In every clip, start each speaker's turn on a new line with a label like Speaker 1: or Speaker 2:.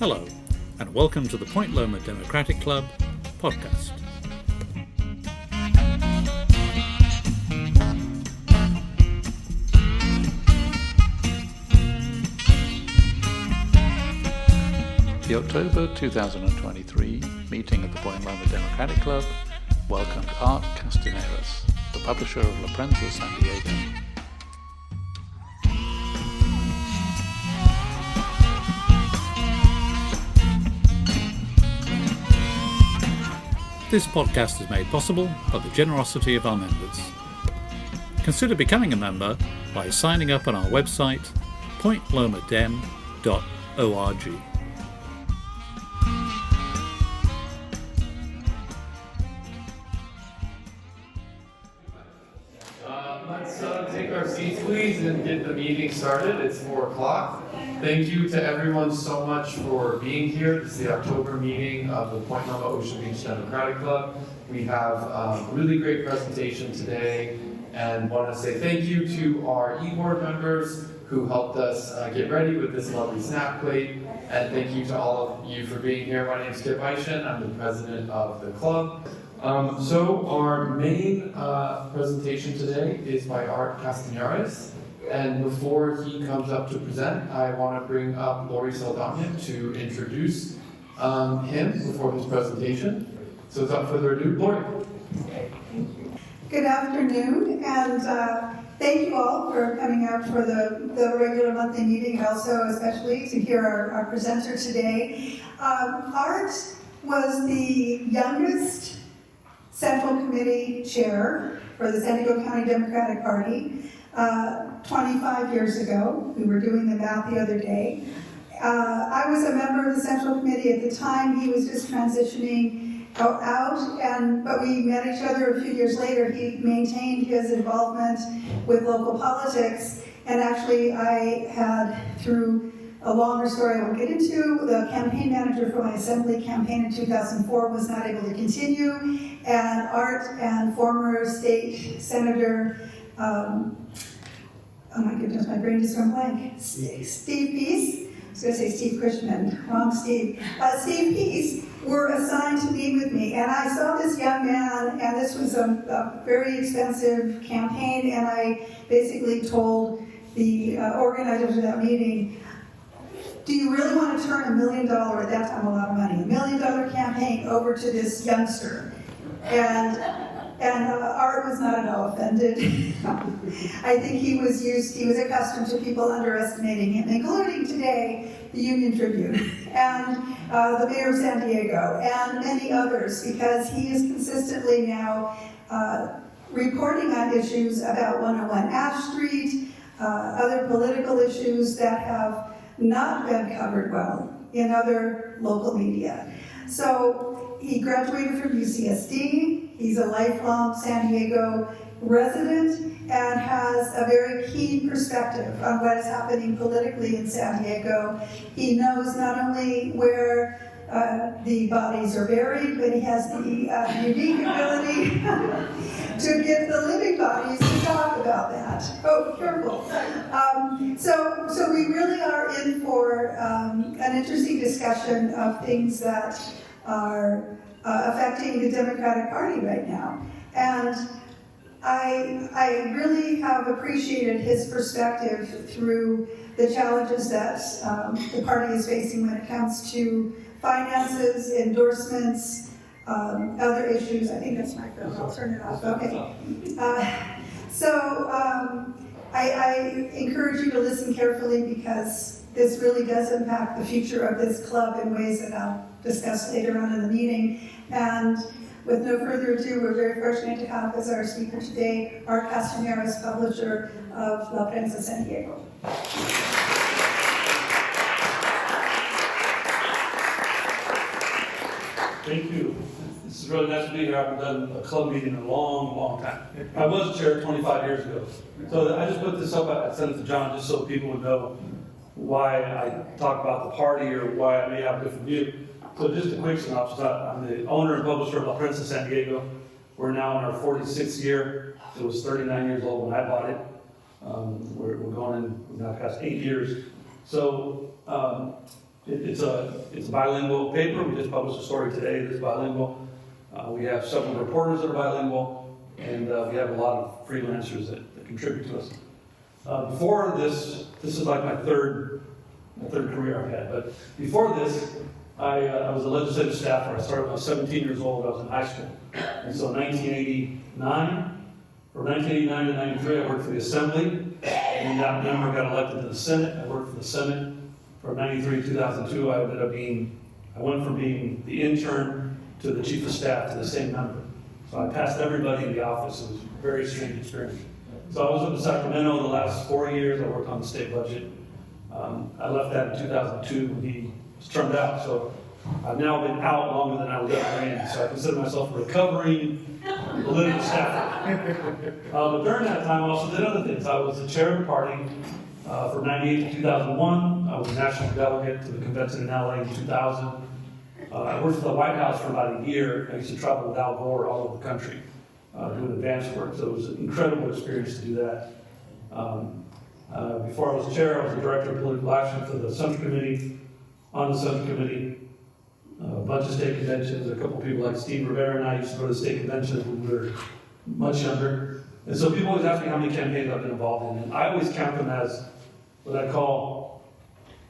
Speaker 1: Hello, and welcome to the Point Loma Democratic Club podcast. The October 2023 meeting of the Point Loma Democratic Club welcomed Art Castañares, the publisher of Prensa, San Diego. This podcast is made possible by the generosity of our members. Consider becoming a member by signing up on our website, pointlomadem.org.
Speaker 2: Let's take our seats, please, and get the meeting started. It's 4 o'clock. Thank you to everyone so much for being here. This is the October meeting of the Point Loma Ocean Beach Democratic Club. We have a really great presentation today and want to say thank you to our e-board members who helped us get ready with this lovely snap plate. And thank you to all of you for being here. My name is Kip Eischen. I'm the president of the club. So our main presentation today is by Art Castañares. And before he comes up to present, I want to bring up Lori Saldana to introduce him before his presentation. So without further ado, Lori.
Speaker 3: Good afternoon, and thank you all for coming out for the regular monthly meeting, and also especially to hear our presenter today. Art was the youngest Central Committee chair for the San Diego County Democratic Party 25 years ago. We were doing the math the other day. I was a member of the Central Committee at the time. He was just transitioning out, but we met each other a few years later. He maintained his involvement with local politics, and actually I had, through a longer story I won't get into, the campaign manager for my assembly campaign in 2004 was not able to continue, and Art and former state senator, oh my goodness, my brain just went blank, Steve Peace, I was going to say Steve Cushman, wrong Steve. Steve Peace were assigned to meet with me, and I saw this young man, and this was a very expensive campaign, and I basically told the organizers of that meeting, do you really want to turn $1 million, at that time a lot of money, $1 million campaign over to this youngster? And Art was not at all offended. I think he was accustomed to people underestimating him, including today the Union Tribune and the mayor of San Diego and many others, because he is consistently now reporting on issues about 101 Ash Street, other political issues that have not been covered well in other local media. So he graduated from UCSD. He's a lifelong San Diego resident and has a very keen perspective on what is happening politically in San Diego. He knows not only where the bodies are buried, but he has the unique ability to get the living bodies to talk about that. Oh, careful. So we really are in for an interesting discussion of things that are affecting the Democratic Party right now. And I really have appreciated his perspective through the challenges that the party is facing when it comes to finances, endorsements, other issues. I think that's my phone. I'll turn it off. Okay. I encourage you to listen carefully, because this really does impact the future of this club in ways that I'll discuss later on in the meeting. And with no further ado, we're very fortunate to have as our speaker today, Art Castañares, publisher of Prensa, San Diego.
Speaker 4: Thank you. This is really nice to be here. I haven't done a club meeting in a long, long time. I was chair 25 years ago. So I just put this up, I sent it to John just so people would know why I talk about the party or why I may have a different view. So just a quick synopsis. I'm the owner and publisher of Prensa, San Diego. We're now in our 46th year. It was 39 years old when I bought it. We're going in, we've now past 8 years. So It's a bilingual paper. We just published a story today that's bilingual. We have several reporters that are bilingual, and we have a lot of freelancers that contribute to us. Before this is like my third career I've had, but before this, I was a legislative staffer. I started when I was 17 years old. I was in high school. And so in 1989, from 1989 to 93, I worked for the Assembly, and that member got elected to the Senate. I worked for the Senate. From 93 to 2002, I went from being the intern to the chief of staff to the same member. So I passed everybody in the office. It was a very strange experience. So I was up in Sacramento the last 4 years. I worked on the state budget. I left that in 2002 when he was turned out. So I've now been out longer than I was ever in. So I consider myself a recovering political staffer. But during that time, I also did other things. I was the chair of the party from 98 to 2001. I was a national delegate to the convention in LA in 2000. I worked for the White House for about a year. I used to travel with Al Gore all over the country doing advance work. So it was an incredible experience to do that. Before I was chair, I was the director of political action for the Central Committee. On the Central Committee, a bunch of state conventions. A couple of people like Steve Rivera and I used to go to the state conventions when we were much younger. And so people always ask me how many campaigns I've been involved in. And I always count them as what I call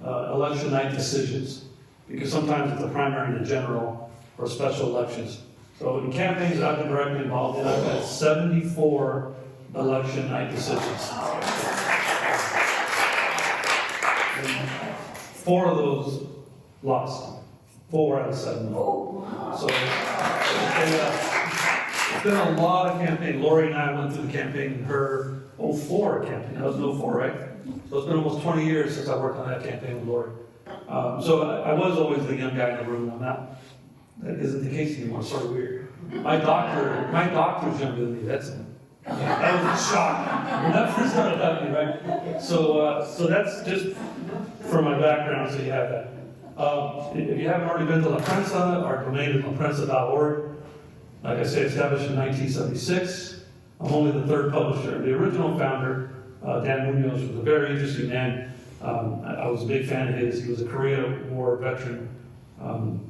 Speaker 4: election night decisions, because sometimes it's a primary and a general or special elections. So in campaigns that I've been directly involved in, I've had 74 election night decisions. And 4 of those lost. 4 out of 7. So it's been a lot of campaign. Lori and I went through the campaign in her 04 campaign. That was 04, right? So it's been almost 20 years since I worked on that campaign with Lori. So I was always the young guy in the room. That isn't the case anymore. It's sort of weird. My doctor's younger than me. That was a shock when that first started happening, right? So that's just from my background, so you have that. If you haven't already been to La Prensa, our domain is laprensa.org. Like I say, established in 1976. I'm only the 3rd publisher. The original founder, Dan Munoz, was a very interesting man. I was a big fan of his. He was a Korea War veteran,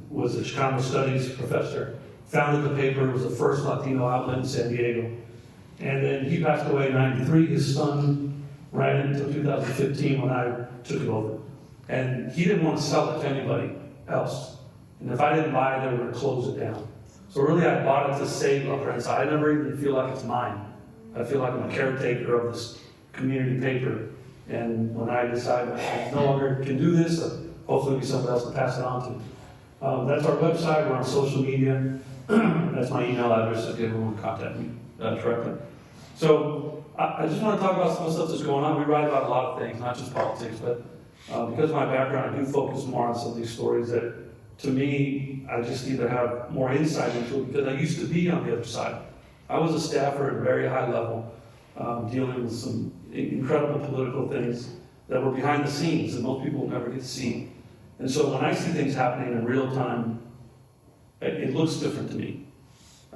Speaker 4: was a Chicano studies professor, founded the paper, was the first Latino outlet in San Diego. And then he passed away in 93. His son ran it until 2015 when I took it over. And he didn't want to sell it to anybody else. And if I didn't buy it, they were going to close it down. So really, I bought it to save La Prensa. I never even feel like it's mine. I feel like I'm a caretaker of this community paper. And when I decide I no longer can do this, hopefully be someone else to pass it on to. That's our website. We're on social media. That's my email address if you ever want to contact me directly. So I just want to talk about some of the stuff that's going on. We write about a lot of things, not just politics, but because of my background, I do focus more on some of these stories that, to me, I just need to have more insight into it because I used to be on the other side. I was a staffer at a very high level, dealing with some incredible political things that were behind the scenes that most people never get to see. And so when I see things happening in real time, it looks different to me.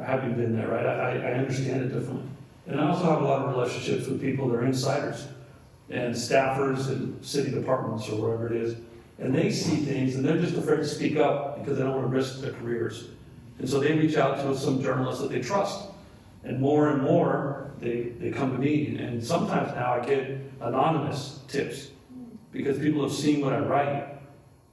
Speaker 4: Having been there, right? I understand it differently. And I also have a lot of relationships with people that are insiders and staffers in city departments or wherever it is. And they see things and they're just afraid to speak up because they don't want to risk their careers. And so they reach out to some journalists that they trust. And more, they come to me. And sometimes now I get anonymous tips because people have seen what I write.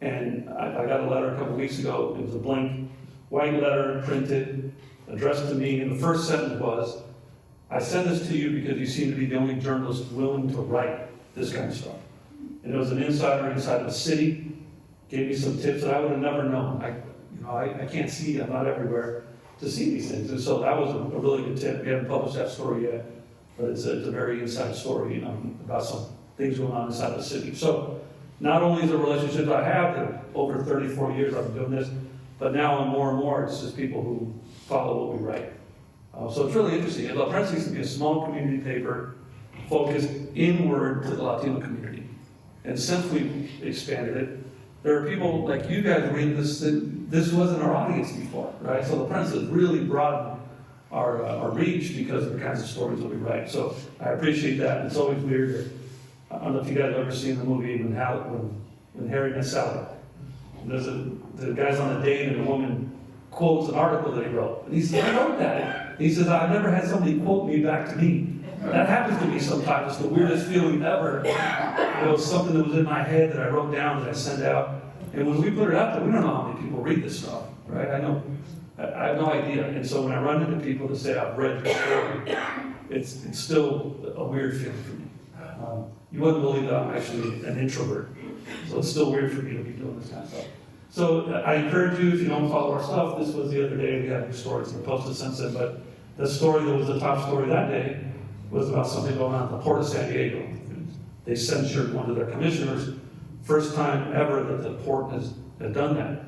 Speaker 4: And I got a letter a couple weeks ago. It was a blank white letter printed, addressed to me. And the first sentence was, I send this to you because you seem to be the only journalist willing to write this kind of stuff. And it was an insider inside the city, gave me some tips that I would have never known. I can't see, I'm not everywhere to see these things. And so that was a really good tip. We haven't published that story yet, but it's a very inside story, about some things going on inside the city. So not only is the relationships I have, that over 34 years I've been doing this, but now more and more, it's just people who follow what we write. So it's really interesting. And La Prensa used to be a small community paper focused inward to the Latino community. And since we've expanded it, there are people like you guys reading this that this wasn't our audience before, right? So La Prensa has really broadened our reach because of the kinds of stories that we write. So I appreciate that. And it's always weird. I don't know if you guys have ever seen the movie When Harry Met Sally. The guy's on the date and the woman quotes an article that he wrote. And he says, I wrote that. He says, I've never had somebody quote me back to me. That happens to me sometimes. It's the weirdest feeling ever. It was something that was in my head that I wrote down that I sent out. And when we put it out there, we don't know how many people read this stuff, right? I have no idea. And so when I run into people that say, I've read your story, it's still a weird feeling for me. You wouldn't believe that I'm actually an introvert. So it's still weird for me to be doing this kind of stuff. So I encourage you, if you don't follow our stuff, this was the other day, we had new stories and posted since then, but the story that was the top story that day was about something going on at the Port of San Diego. They censured one of their commissioners. First time ever that the port has done that.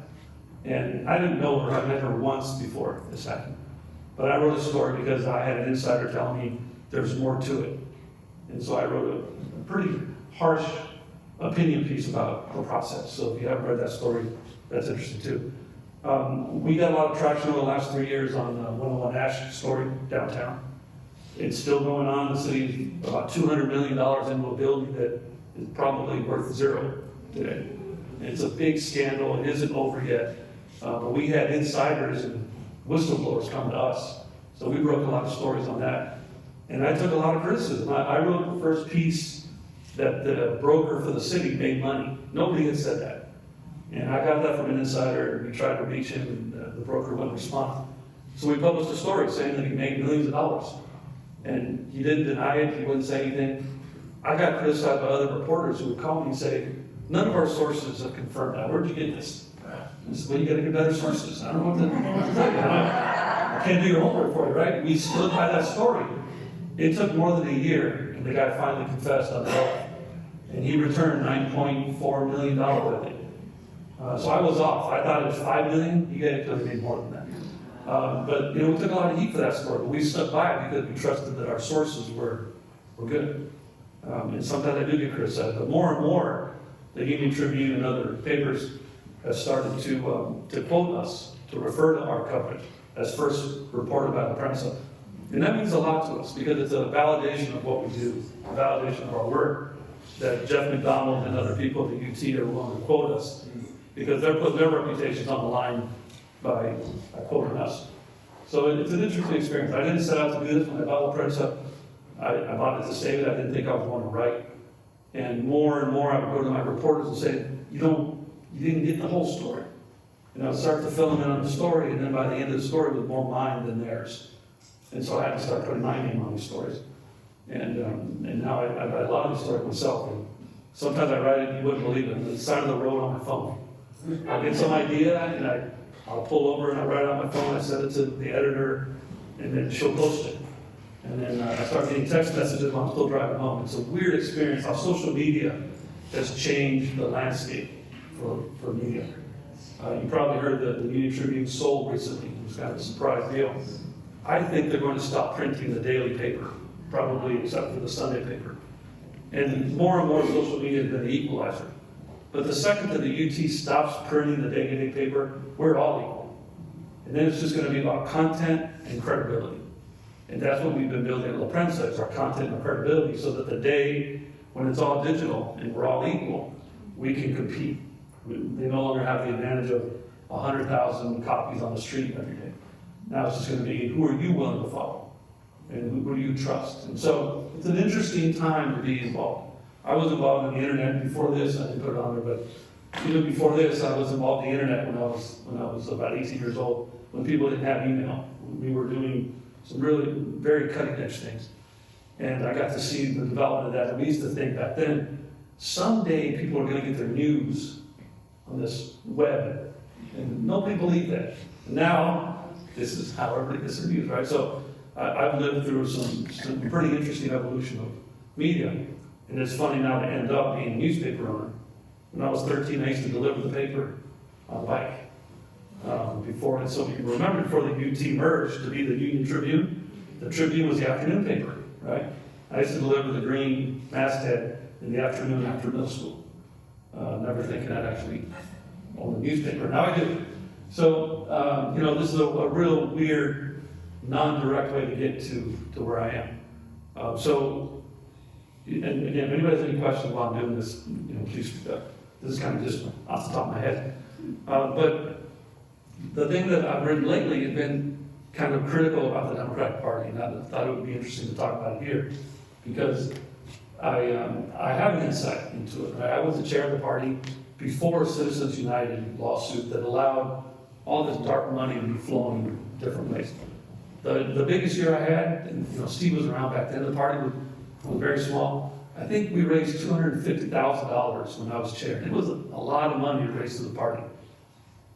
Speaker 4: And I didn't know her, I met her once before this happened. But I wrote a story because I had an insider telling me there's more to it. And so I wrote a pretty harsh opinion piece about the process. So if you haven't read that story, that's interesting too. We got a lot of traction over the last 3 years on the 101 Ash story downtown. It's still going on. The city is about $200 million into a building that is probably worth zero today. It's a big scandal. It isn't over yet. But we had insiders and whistleblowers come to us. So we broke a lot of stories on that. And I took a lot of criticism. I wrote the first piece that the broker for the city made money. Nobody had said that. And I got that from an insider, and we tried to reach him, and the broker wouldn't respond. So we published a story saying that he made millions of dollars. And he didn't deny it, he wouldn't say anything. I got criticized by other reporters who would call me and say, none of our sources have confirmed that. Where'd you get this? I said, well, you gotta get better sources. I don't know what to tell you. I can't do your homework for you, right? We stood by that story. It took more than a year, and the guy finally confessed on oath. And he returned $9.4 million, I think. So I was off. I thought it was $5 million. You guys could have made more than that. But we took a lot of heat for that story. But we stuck by it because we trusted that our sources were good. And sometimes I do get criticized. But more and more, the Union Tribune and other papers have started to quote us, to refer to our coverage as first reported by the Prensa. And that means a lot to us because it's a validation of what we do, a validation of our work, that Jeff McDonald and other people at the UT are willing to quote us because they're putting their reputations on the line by quoting us. So it's an interesting experience. I didn't set out to do this when I bought the Prensa. I bought it to save it. I didn't think I was going to write. And more I would go to my reporters and say, you didn't get the whole story. I'd start to fill them in on the story, and then by the end of the story, it was more mine than theirs. And so I had to start putting my name on these stories. And now I write a lot of these stories myself. And sometimes I write it, you wouldn't believe it, on the side of the road on my phone. I'll get some idea, and I'll pull over and I write it on my phone, I send it to the editor, and then she'll post it. And then I start getting text messages while I'm still driving home. It's a weird experience how social media has changed the landscape for media. You probably heard that the Union Tribune sold recently. It was kind of a surprise deal. I think they're going to stop printing the daily paper, probably except for the Sunday paper. And more social media has been the equalizer. But the second that the UT stops printing the day-to-day paper, we're all equal. And then it's just going to be about content and credibility. And that's what we've been building at La Prensa, is our content and credibility, so that the day when it's all digital and we're all equal, we can compete. They no longer have the advantage of 100,000 copies on the street every day. Now it's just going to be, who are you willing to follow? And who do you trust? And so it's an interesting time to be involved. I was involved in the internet before this. I didn't put it on there, but even before this, I was involved in the internet when I was about 18 years old, when people didn't have email. We were doing some really very cutting-edge things. And I got to see the development of that. And we used to think back then, someday people are going to get their news on this web. And nobody believed that. Now, this is how everybody gets their news, right? So I've lived through some pretty interesting evolution of media. And it's funny now to end up being a newspaper owner. When I was 13, I used to deliver the paper on a bike. Before, and so you remember before the UT merged to be the Union Tribune, the Tribune was the afternoon paper, right? I used to deliver the green masthead in the afternoon after middle school. Never thinking I'd actually own a newspaper. Now I do. So, this is a real weird, non-direct way to get to where I am. And again, if anybody has any questions while I'm doing this, please speak up. This is kind of just off the top of my head. But the thing that I've written lately has been kind of critical about the Democratic Party, and I thought it would be interesting to talk about it here, because I have an insight into it. Right? I was the chair of the party before Citizens United lawsuit that allowed all this dark money to be flowing in different ways. The biggest year I had, and Steve was around back then, the party was very small. I think we raised $250,000 when I was chair. It was a lot of money to raise to the party.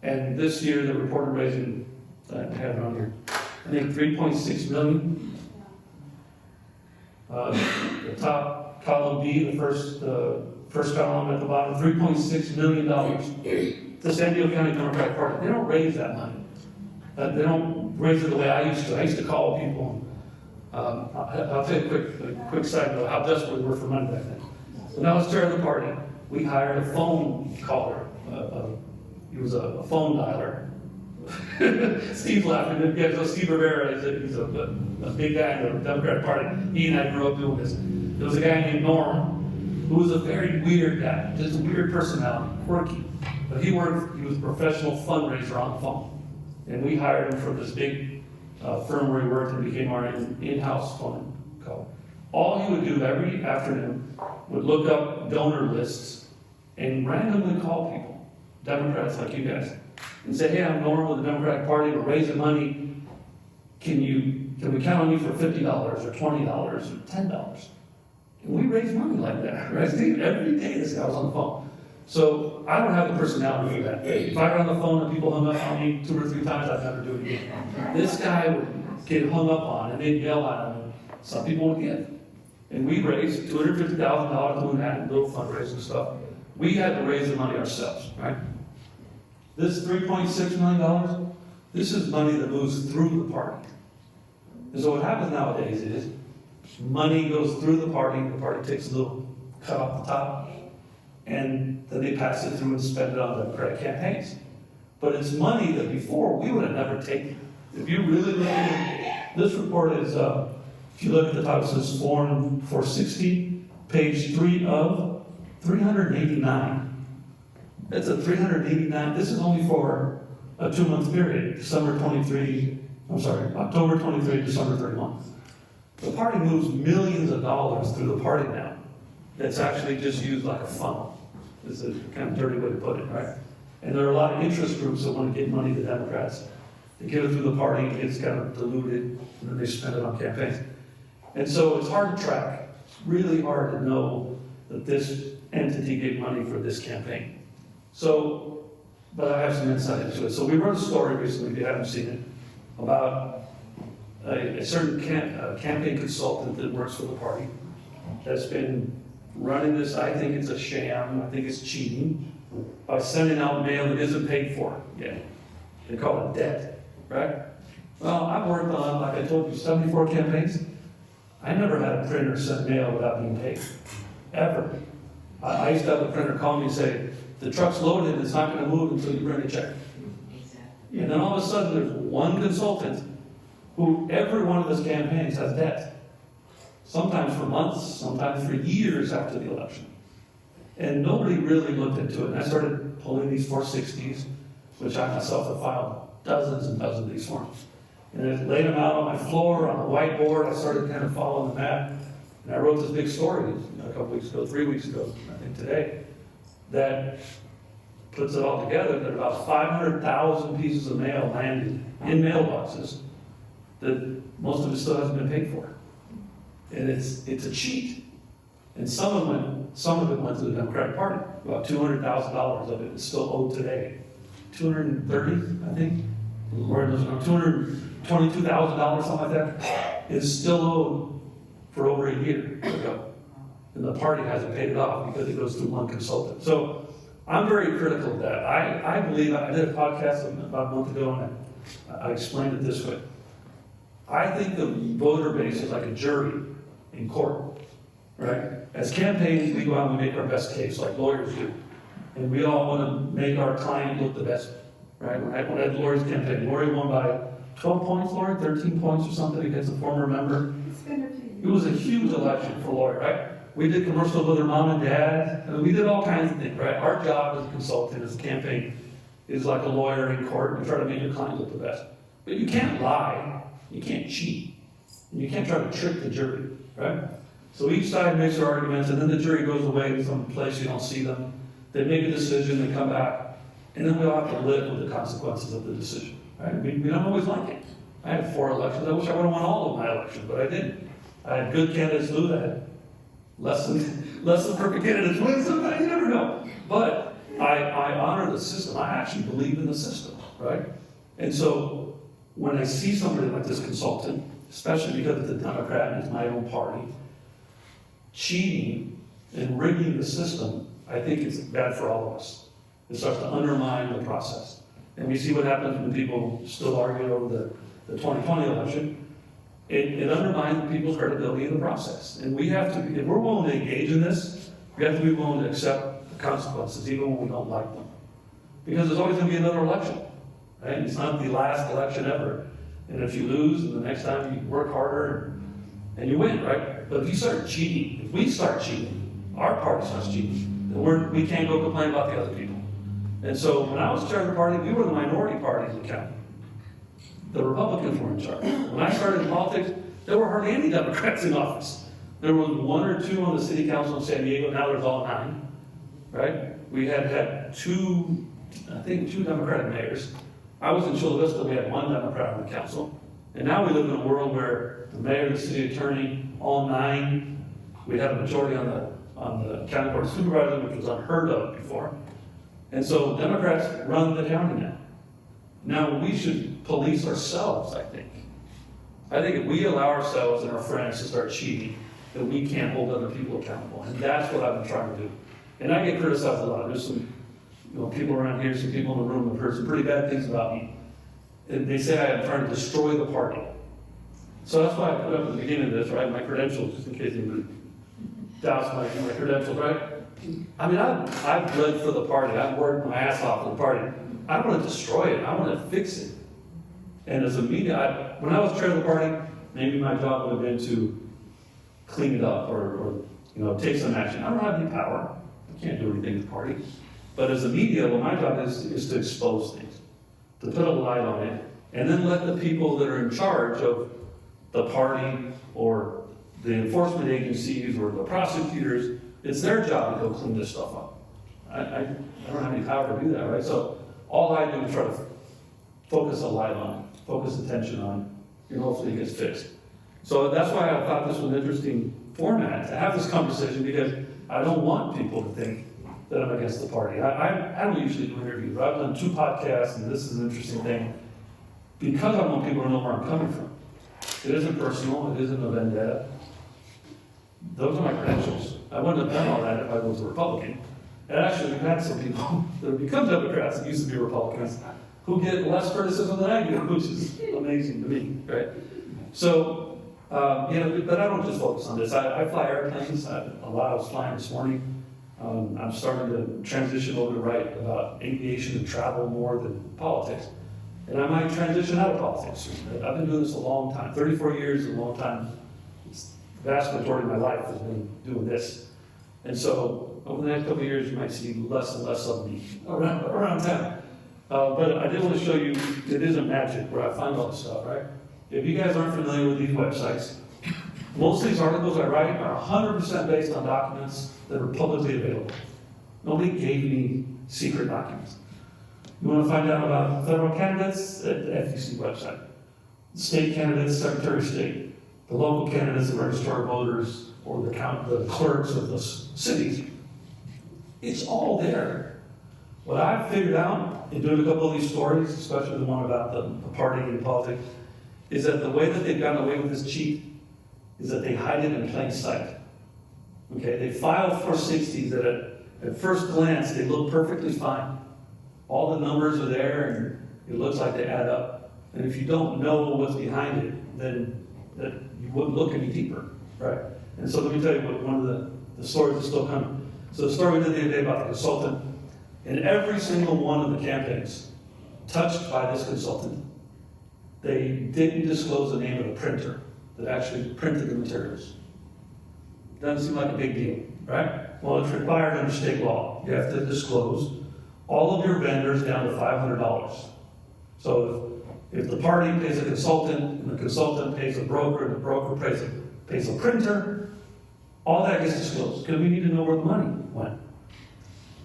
Speaker 4: And this year, the reported raising, I have it on here, I think 3.6 million. The top column B, the first column at the bottom, $3.6 million. The San Diego County Democratic Party, they don't raise that money. They don't raise it the way I used to. I used to call people. I'll tell you a quick side note how desperate we were for money back then. When I was chair of the party, we hired a phone caller. He was a phone dialer. Steve's laughing. You guys know Steve Rivera. He's a big guy in the Democratic Party. He and I grew up doing this. There was a guy named Norm, who was a very weird guy, just a weird personality, quirky. But he was a professional fundraiser on the phone. And we hired him from this big firm where he worked and became our in-house phone caller. All he would do every afternoon would look up donor lists and randomly call people, Democrats like you guys, and say, hey, I'm Norm with the Democratic Party, we're raising money. Can we count on you for $50 or $20 or $10? And we raise money like that, right? Every day this guy was on the phone. So I don't have the personality for that. If I got on the phone and people hung up on me 2 or 3 times, I'd never do it again. This guy would get hung up on and they'd yell at him. Some people would give. And we raised $250,000 doing that little fundraising stuff. We had to raise the money ourselves, right? This $3.6 million, this is money that moves through the party. And so what happens nowadays is money goes through the party takes a little cut off the top, and then they pass it through and spend it on Democratic campaigns. But it's money that before we would have never taken. If you really look at this report is, if you look at the top, it says Form 460, page 3 of 389. That's a 389, this is only for a 2-month period, October 23, December 31. The party moves millions of dollars through the party now. It's actually just used like a funnel. It's a kind of dirty way to put it, right? And there are a lot of interest groups that want to get money to Democrats. They give it through the party, it's kind of diluted, and then they spend it on campaigns. And so it's hard to track. It's really hard to know that this entity gave money for this campaign. So, but I have some insight into it. So we wrote a story recently, if you haven't seen it, about a certain campaign consultant that works for the party that's been running this. I think it's a sham. I think it's cheating by sending out mail that isn't paid for yet. They call it debt, right? Well, I've worked on, like I told you, 74 campaigns. I never had a printer send mail without being paid, ever. I used to have a printer call me and say, the truck's loaded, it's not going to move until you print a check. Exactly. And then all of a sudden, there's one consultant who every one of his campaigns has debt. Sometimes for months, sometimes for years after the election. And nobody really looked into it. And I started pulling these 460s, which I myself have filed dozens and dozens of these forms. And I laid them out on my floor, on a whiteboard. I started kind of following the map. And I wrote this big story a couple weeks ago, 3 weeks ago, I think today, that puts it all together, that about 500,000 pieces of mail landed in mailboxes that most of it still hasn't been paid for. And it's a cheat. And some of it went to the Democratic Party. About $200,000 of it is still owed today. $230, I think, or $222,000, something like that, is still owed for over a year ago. And the party hasn't paid it off because it goes through one consultant. So I'm very critical of that. I believe, I did a podcast about a month ago and I explained it this way. I think the voter base is like a jury in court, right? As campaigns, we go out and we make our best case, like lawyers do. And we all want to make our client look the best, right? When I had Lori's campaign, Lori won by 12 points, Lori, 13 points or something against a former member. It was a huge election for Lori, right? We did commercials with her mom and dad. And we did all kinds of things, right? Our job as a consultant, as a campaign, is like a lawyer in court. You try to make your client look the best. But you can't lie. You can't cheat. And you can't try to trick the jury, right? So each side makes their arguments, and then the jury goes away to some place you don't see them. They make a decision, they come back, and then we all have to live with the consequences of the decision, right? We don't always like it. I had 4 elections. I wish I would have won all of my elections, but I didn't. I had good candidates lose. I had less than perfect candidates win. Sometimes you never know. But I honor the system. I actually believe in the system, right? And so when I see somebody like this consultant, especially because it's a Democrat and it's my own party, cheating and rigging the system, I think it's bad for all of us. It starts to undermine the process. And we see what happens when people still argue over the 2020 election. It undermines people's credibility in the process. And we have to, if we're willing to engage in this, we have to be willing to accept the consequences, even when we don't like them. Because there's always going to be another election, right? It's not the last election ever. And if you lose, and the next time you work harder, and you win, right? But if you start cheating, if we start cheating, our party starts cheating, then we can't go complain about the other people. And so when I was chair of the party, we were the minority party in the county. The Republicans were in charge. When I started in politics, there were hardly any Democrats in office. There was 1 or 2 on the city council in San Diego, now there's all 9, right? We had 2 Democratic mayors. I was in Chula Vista, we had 1 Democrat on the council. And now we live in a world where the mayor, the city attorney, all 9, we had a majority on the county board of supervisors, which was unheard of before. And so Democrats run the county now. Now we should police ourselves, I think. I think if we allow ourselves and our friends to start cheating, then we can't hold other people accountable. And that's what I've been trying to do. And I get criticized a lot. There's some people around here, some people in the room have heard some pretty bad things about me. And they say I am trying to destroy the party. So that's why I put up at the beginning of this, right, my credentials, just in case anybody doubts my credentials, right? I mean, I've bled for the party. I've worked my ass off for the party. I don't want to destroy it. I want to fix it. And as a media, when I was chair of the party, maybe my job would have been to clean it up or take some action. I don't have any power. I can't do anything with the party. But as a media, well, my job is to expose things, to put a light on it, and then let the people that are in charge of the party or the enforcement agencies or the prosecutors, it's their job to go clean this stuff up. I don't have any power to do that, right? So all I do is try to focus a light on it, focus attention on it, and hopefully it gets fixed. So that's why I thought this was an interesting format to have this conversation, because I don't want people to think that I'm against the party. I don't usually do interviews, but I've done 2 podcasts, and this is an interesting thing, because I want people to know where I'm coming from. It isn't personal, it isn't a vendetta. Those are my credentials. I wouldn't have done all that if I was a Republican. And actually, we've had some people that have become Democrats that used to be Republicans who get less criticism than I do, which is amazing to me, right? So, but I don't just focus on this. I fly airplanes. I was flying this morning. I'm starting to transition over to write about aviation and travel more than politics. And I might transition out of politics. I've been doing this a long time. 34 years is a long time. The vast majority of my life has been doing this. And so over the next couple of years, you might see less and less of me around town. But I did want to show you, it isn't magic where I find all this stuff, right? If you guys aren't familiar with these websites, most of these articles I write are 100% based on documents that are publicly available. Nobody gave me secret documents. You want to find out about federal candidates at the FEC website, state candidates, Secretary of State, the local candidates, the registrar of voters, or the clerks of the cities. It's all there. What I've figured out in doing a couple of these stories, especially the one about the party and politics, is that the way that they've gotten away with this cheat is that they hide it in plain sight. Okay, they file 460s that at first glance they look perfectly fine. All the numbers are there and it looks like they add up. And if you don't know what's behind it, then you wouldn't look any deeper, right? And so let me tell you what one of the stories that's still coming. So the story we did the other day about the consultant, in every single one of the campaigns touched by this consultant, they didn't disclose the name of the printer that actually printed the materials. Doesn't seem like a big deal, right? Well, it's required under state law. You have to disclose all of your vendors down to $500. So if the party pays a consultant, and the consultant pays a broker, and the broker pays a printer, all that gets disclosed, because we need to know where the money went.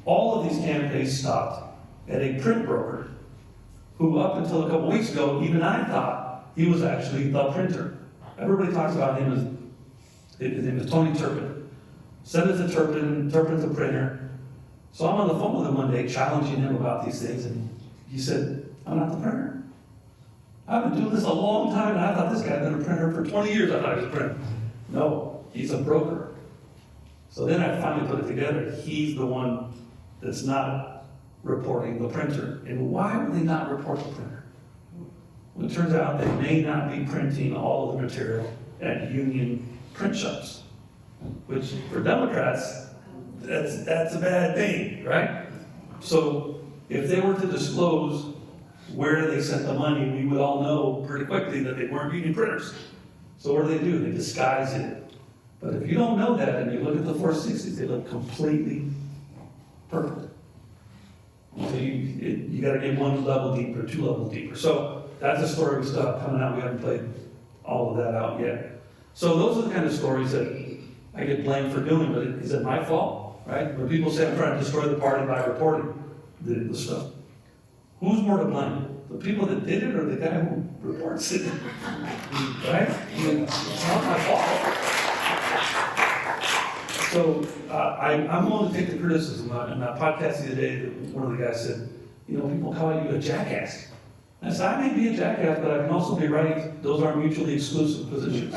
Speaker 4: All of these campaigns stopped at a print broker, who up until a couple weeks ago, even I thought he was actually the printer. Everybody talks about him as, his name is Tony Turpin. Said it's a Turpin, Turpin's a printer. So I'm on the phone with him one day, challenging him about these things, and he said, I'm not the printer. I've been doing this a long time, and I thought this guy had been a printer for 20 years. I thought he was a printer. No, he's a broker. So then I finally put it together. He's the one that's not reporting the printer. And why would they not report the printer? Well, it turns out they may not be printing all of the material at union print shops, which for Democrats, that's a bad thing, right? So if they were to disclose where they sent the money, we would all know pretty quickly that they weren't union printers. So what do? They disguise it. But if you don't know that and you look at the 460s, they look completely perfect. So you got to get one level deeper, two levels deeper. So that's a story we still have coming out. We haven't played all of that out yet. So those are the kind of stories that I get blamed for doing, but is it my fault, right? When people say I'm trying to destroy the party by reporting the stuff, who's more to blame? The people that did it or the guy who reports it? Right? I mean, it's not my fault. So I'm willing to take the criticism. In that podcast the other day, one of the guys said, people call you a jackass. And I said, I may be a jackass, but I can also be right. Those are mutually exclusive positions.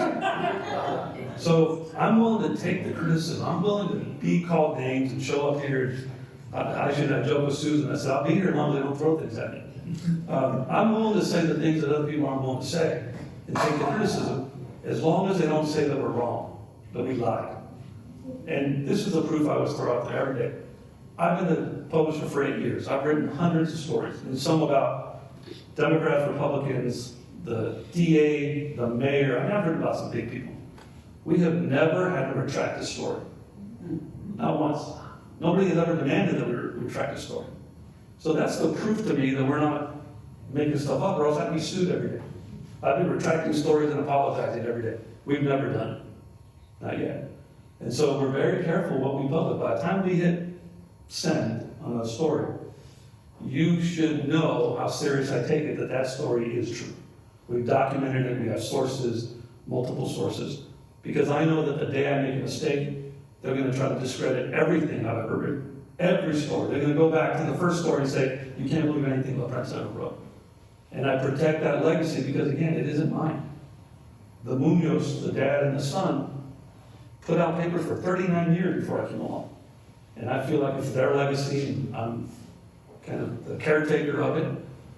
Speaker 4: So I'm willing to take the criticism. I'm willing to be called names and show up here. I joke with Susan. I said, I'll be here as long as they don't throw things at me. I'm willing to say the things that other people aren't willing to say and take the criticism as long as they don't say that we're wrong, that we lied. And this is the proof I always throw out there every day. I've been a publisher for 8 years. I've written hundreds of stories, and some about Democrats, Republicans, the DA, the mayor. I've written about some big people. We have never had to retract a story. Not once. Nobody has ever demanded that we retract a story. So that's the proof to me that we're not making stuff up, or else I'd be sued every day. I've been retracting stories and apologizing every day. We've never done it. Not yet. And so we're very careful what we publish. By the time we hit send on a story, you should know how serious I take it that story is true. We've documented it, we have sources, multiple sources, because I know that the day I make a mistake, they're going to try to discredit everything I've ever written. Every story. They're going to go back to the first story and say, you can't believe anything La Prensa ever wrote. And I protect that legacy because, again, it isn't mine. The Munoz, the dad and the son, put out papers for 39 years before I came along. And I feel like it's their legacy, and I'm kind of the caretaker of it,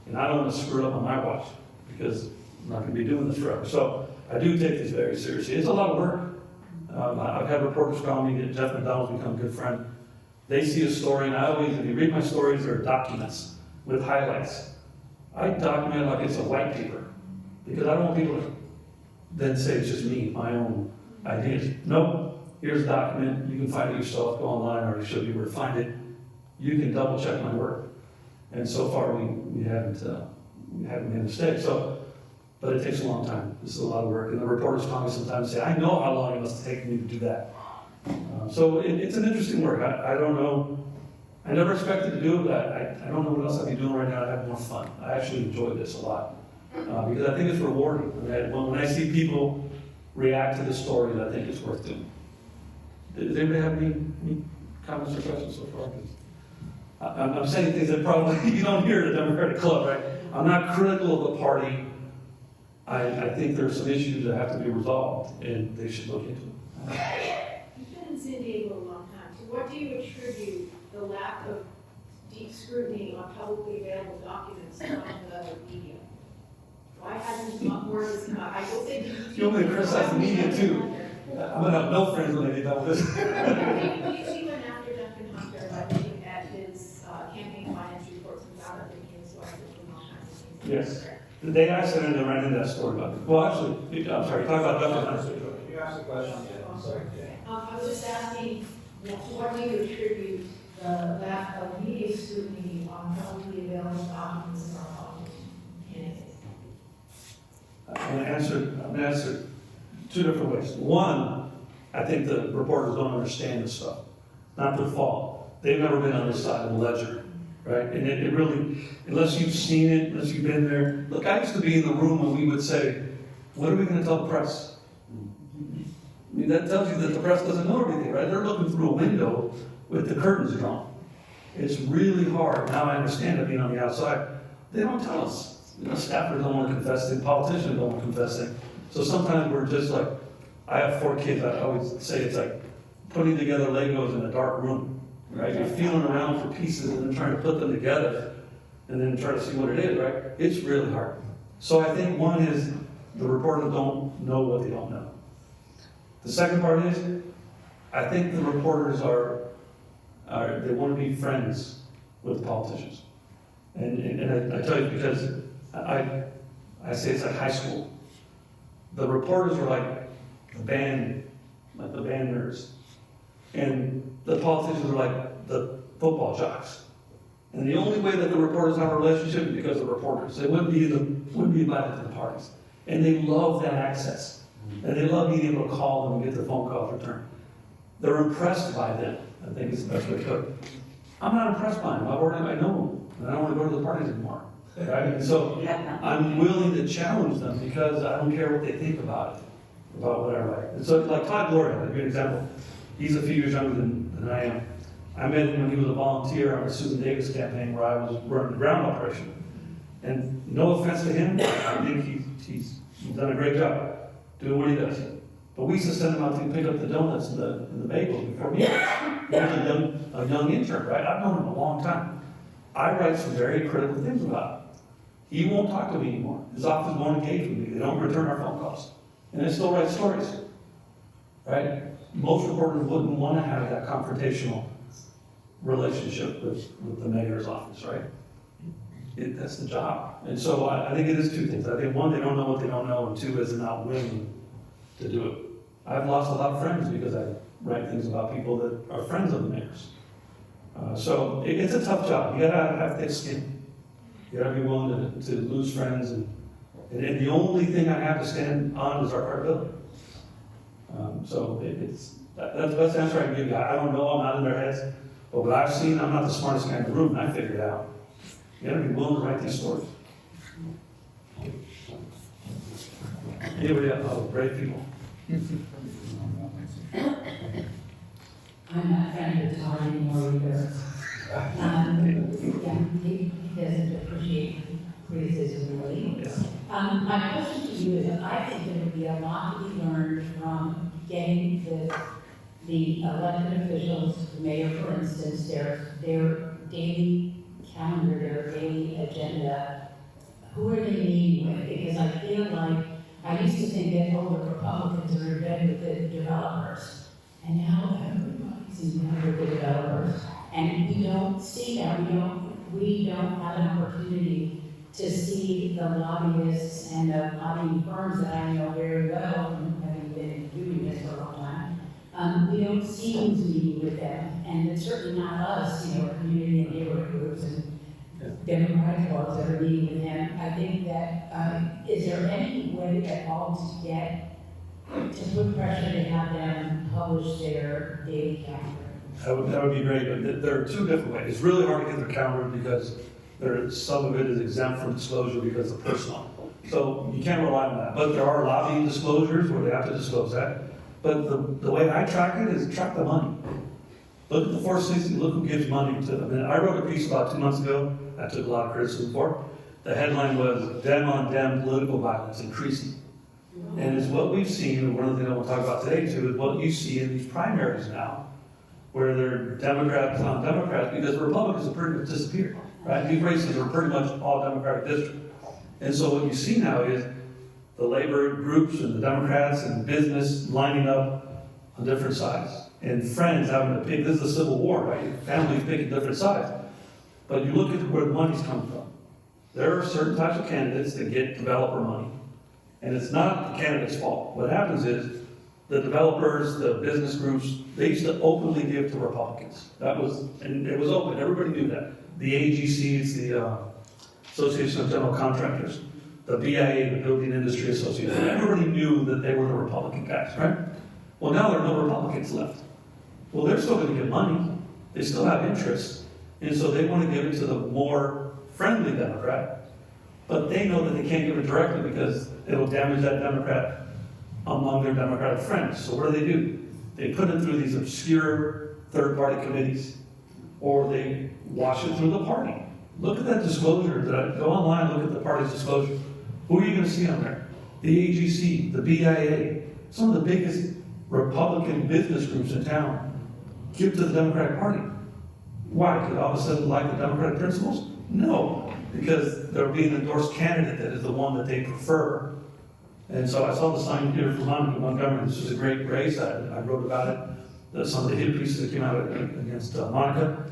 Speaker 4: and I don't want to screw it up on my watch, because I'm not going to be doing this forever. So I do take this very seriously. It's a lot of work. I've had reporters call me, Jeff McDonald's become a good friend. They see a story, and I always, if you read my stories, there are documents with highlights. I document it like it's a white paper, because I don't want people to then say it's just me, my own ideas. No, here's a document. You can find it yourself. Go online. I already showed you where to find it. You can double check my work. And so far, we haven't made a mistake. So, but it takes a long time. This is a lot of work. And the reporters call me sometimes and say, I know how long it must take me to do that. So it's an interesting work. I don't know. I never expected to do it, but I don't know what else I'd be doing right now. I have more fun. I actually enjoy this a lot because I think it's rewarding. When I see people react to the stories, I think it's worth doing. Does anybody have any comments or questions so far? I'm saying things that probably you don't hear at a Democratic club, right? I'm not critical of the party. I think there are some issues that have to be resolved, and they should look into it.
Speaker 5: You've been in San Diego a long time. So what do you attribute the lack of deep scrutiny on publicly available documents from the media? Why hasn't more of this come out? I will say
Speaker 4: you want me to criticize the media too? I'm gonna have no friends when they get done with this.
Speaker 5: What do you went after Duncan Hunter by looking at his campaign finance reports without it being sources from all kinds of things?
Speaker 4: Yes. The day I sent in, I ran into that story about it. Well, actually, I'm sorry, talk about Duncan Hunter.
Speaker 6: You asked a question again, I'm sorry.
Speaker 5: I was just asking, what do you attribute the lack of media scrutiny on publicly available documents of our politician candidates?
Speaker 4: I'm gonna answer two different ways. One, I think the reporters don't understand this stuff. Not their fault. They've never been on this side of the ledger, right? And it really, unless you've seen it, unless you've been there. Look, I used to be in the room when we would say, what are we gonna tell the press? I mean, that tells you that the press doesn't know everything, right? They're looking through a window with the curtains drawn. It's really hard. Now I understand it being on the outside. They don't tell us. You know, staffers don't want to confess things, politicians don't want to confess things. So sometimes we're just like, I have 4 kids, I always say it's like putting together Legos in a dark room, right? You're feeling around for pieces and then trying to put them together and then try to see what it is, right? It's really hard. So I think one is the reporters don't know what they don't know. The second part is, I think the reporters they want to be friends with the politicians. And I tell you because I say it's like high school. The reporters are like the band nerds. And the politicians are like the football jocks. And the only way that the reporters have a relationship is because of the reporters. They wouldn't be invited to the parties. And they love that access. And they love being able to call them and get their phone calls returned. They're impressed by them, I think is the best way to put it. I'm not impressed by them. I know them. And I don't want to go to the parties anymore. Right? And so I'm willing to challenge them because I don't care what they think about it, about what I write. And so like Todd Gloria, I'll give you an example. He's a few years younger than I am. I met him when he was a volunteer on the Susan Davis campaign where I was running the ground operation. And no offense to him, I think he's done a great job doing what he does. But we used to send him out to pick up the donuts and the bagels before meetings. He was a young intern, right? I've known him a long time. I write some very critical things about him. He won't talk to me anymore. His office won't engage with me. They don't return our phone calls. And I still write stories, right? Most reporters wouldn't want to have that confrontational relationship with the mayor's office, right? That's the job. And so I think it is two things. I think one, they don't know what they don't know, and two, is they're not willing to do it. I've lost a lot of friends because I write things about people that are friends of the mayor's. So it's a tough job. You gotta have thick skin. You gotta be willing to lose friends, and the only thing I have to stand on is our credibility. So that's the best answer I can give you. I don't know, I'm not in their heads, but what I've seen, I'm not the smartest guy in the room, and I figured it out. You gotta be willing to write these stories. Anybody else? Oh, brave people.
Speaker 6: I'm not friends with Todd anymore either. He doesn't appreciate criticism really. My question to you is, I think there would be a lot to be learned from getting the elected officials, the mayor for instance, their daily calendar, their daily agenda. Who are they meeting with? Because I feel like, I used to think that all the Republicans are in bed with the developers. And now everybody's in bed with the developers. And we don't see that. We don't have an opportunity to see the lobbyists and the lobbying firms that I know very well, from having been doing this for a long time. We don't see who's meeting with them. And it's certainly not us, community and neighborhood groups and democratic clubs that are meeting with him. I think that, is there any way at all to put pressure to have them publish their daily calendar?
Speaker 4: That would be great. But there are two different ways. It's really hard to get their calendar because some of it is exempt from disclosure because of personal. So you can't rely on that. But there are lobbying disclosures where they have to disclose that. But the way I track it is track the money. Look at the 460, look who gives money to them. And I wrote a piece about 2 months ago, I took a lot of criticism for. The headline was, Dem on Dem political violence increasing. And it's what we've seen, and one of the things I want to talk about today too, is what you see in these primaries now, where they're Democrats on Democrats, because the Republicans have pretty much disappeared, right? These races are pretty much all Democratic districts. And so what you see now is the labor groups and the Democrats and business lining up on different sides. And friends having to pick, this is a civil war, right? Families picking different sides. But you look at where the money's coming from. There are certain types of candidates that get developer money. And it's not the candidate's fault. What happens is, the developers, the business groups, they used to openly give to Republicans. And it was open, everybody knew that. The AGCs, the Association of General Contractors, the BIA, the Building Industry Association, everybody knew that they were the Republican guys, right? Well, now there are no Republicans left. Well, they're still gonna get money, they still have interest, and so they wanna give it to the more friendly Democrat, but they know that they can't give it directly because it'll damage that Democrat among their Democratic friends. So what do? They put it through these obscure third-party committees, or they wash it through the party. Look at that disclosure. Go online, look at the party's disclosure. Who are you gonna see on there? The AGC, the BIA, some of the biggest Republican business groups in town give to the Democratic Party. Why? Because all of a sudden like the Democratic principles? No, because they're being endorsed candidate that is the one that they prefer. And so I saw the sign here from Montgomery. This was a great race. I wrote about it. Some of the hit pieces that came out against Monica.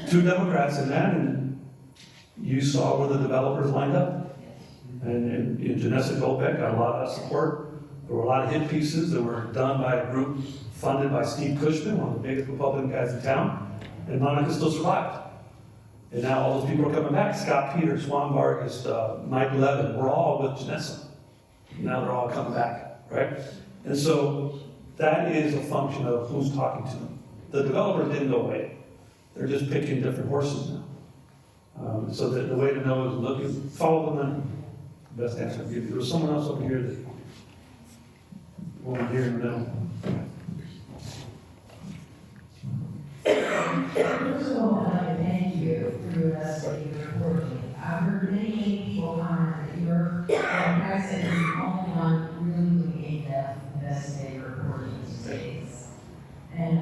Speaker 4: 2 Democrats in that, and you saw where the developers lined up. And Janessa Goldbeck got a lot of support. There were a lot of hit pieces that were done by a group funded by Steve Cushman, one of the biggest Republican guys in town. And Monica still survived. And now all those people are coming back. Scott Peters, Juan Vargas, Mike Levin, we're all with Janessa. Now they're all coming back, right? And so that is a function of who's talking to them. The developers didn't go away. They're just picking different horses now. So the way to know is look and follow the money. Best answer I can give you. There was someone else over here that one here in the middle.
Speaker 7: First of all, I'd like to thank you for your investigative reporting. I've heard many people comment that your president is the only one really in-depth investigative reporting these days. And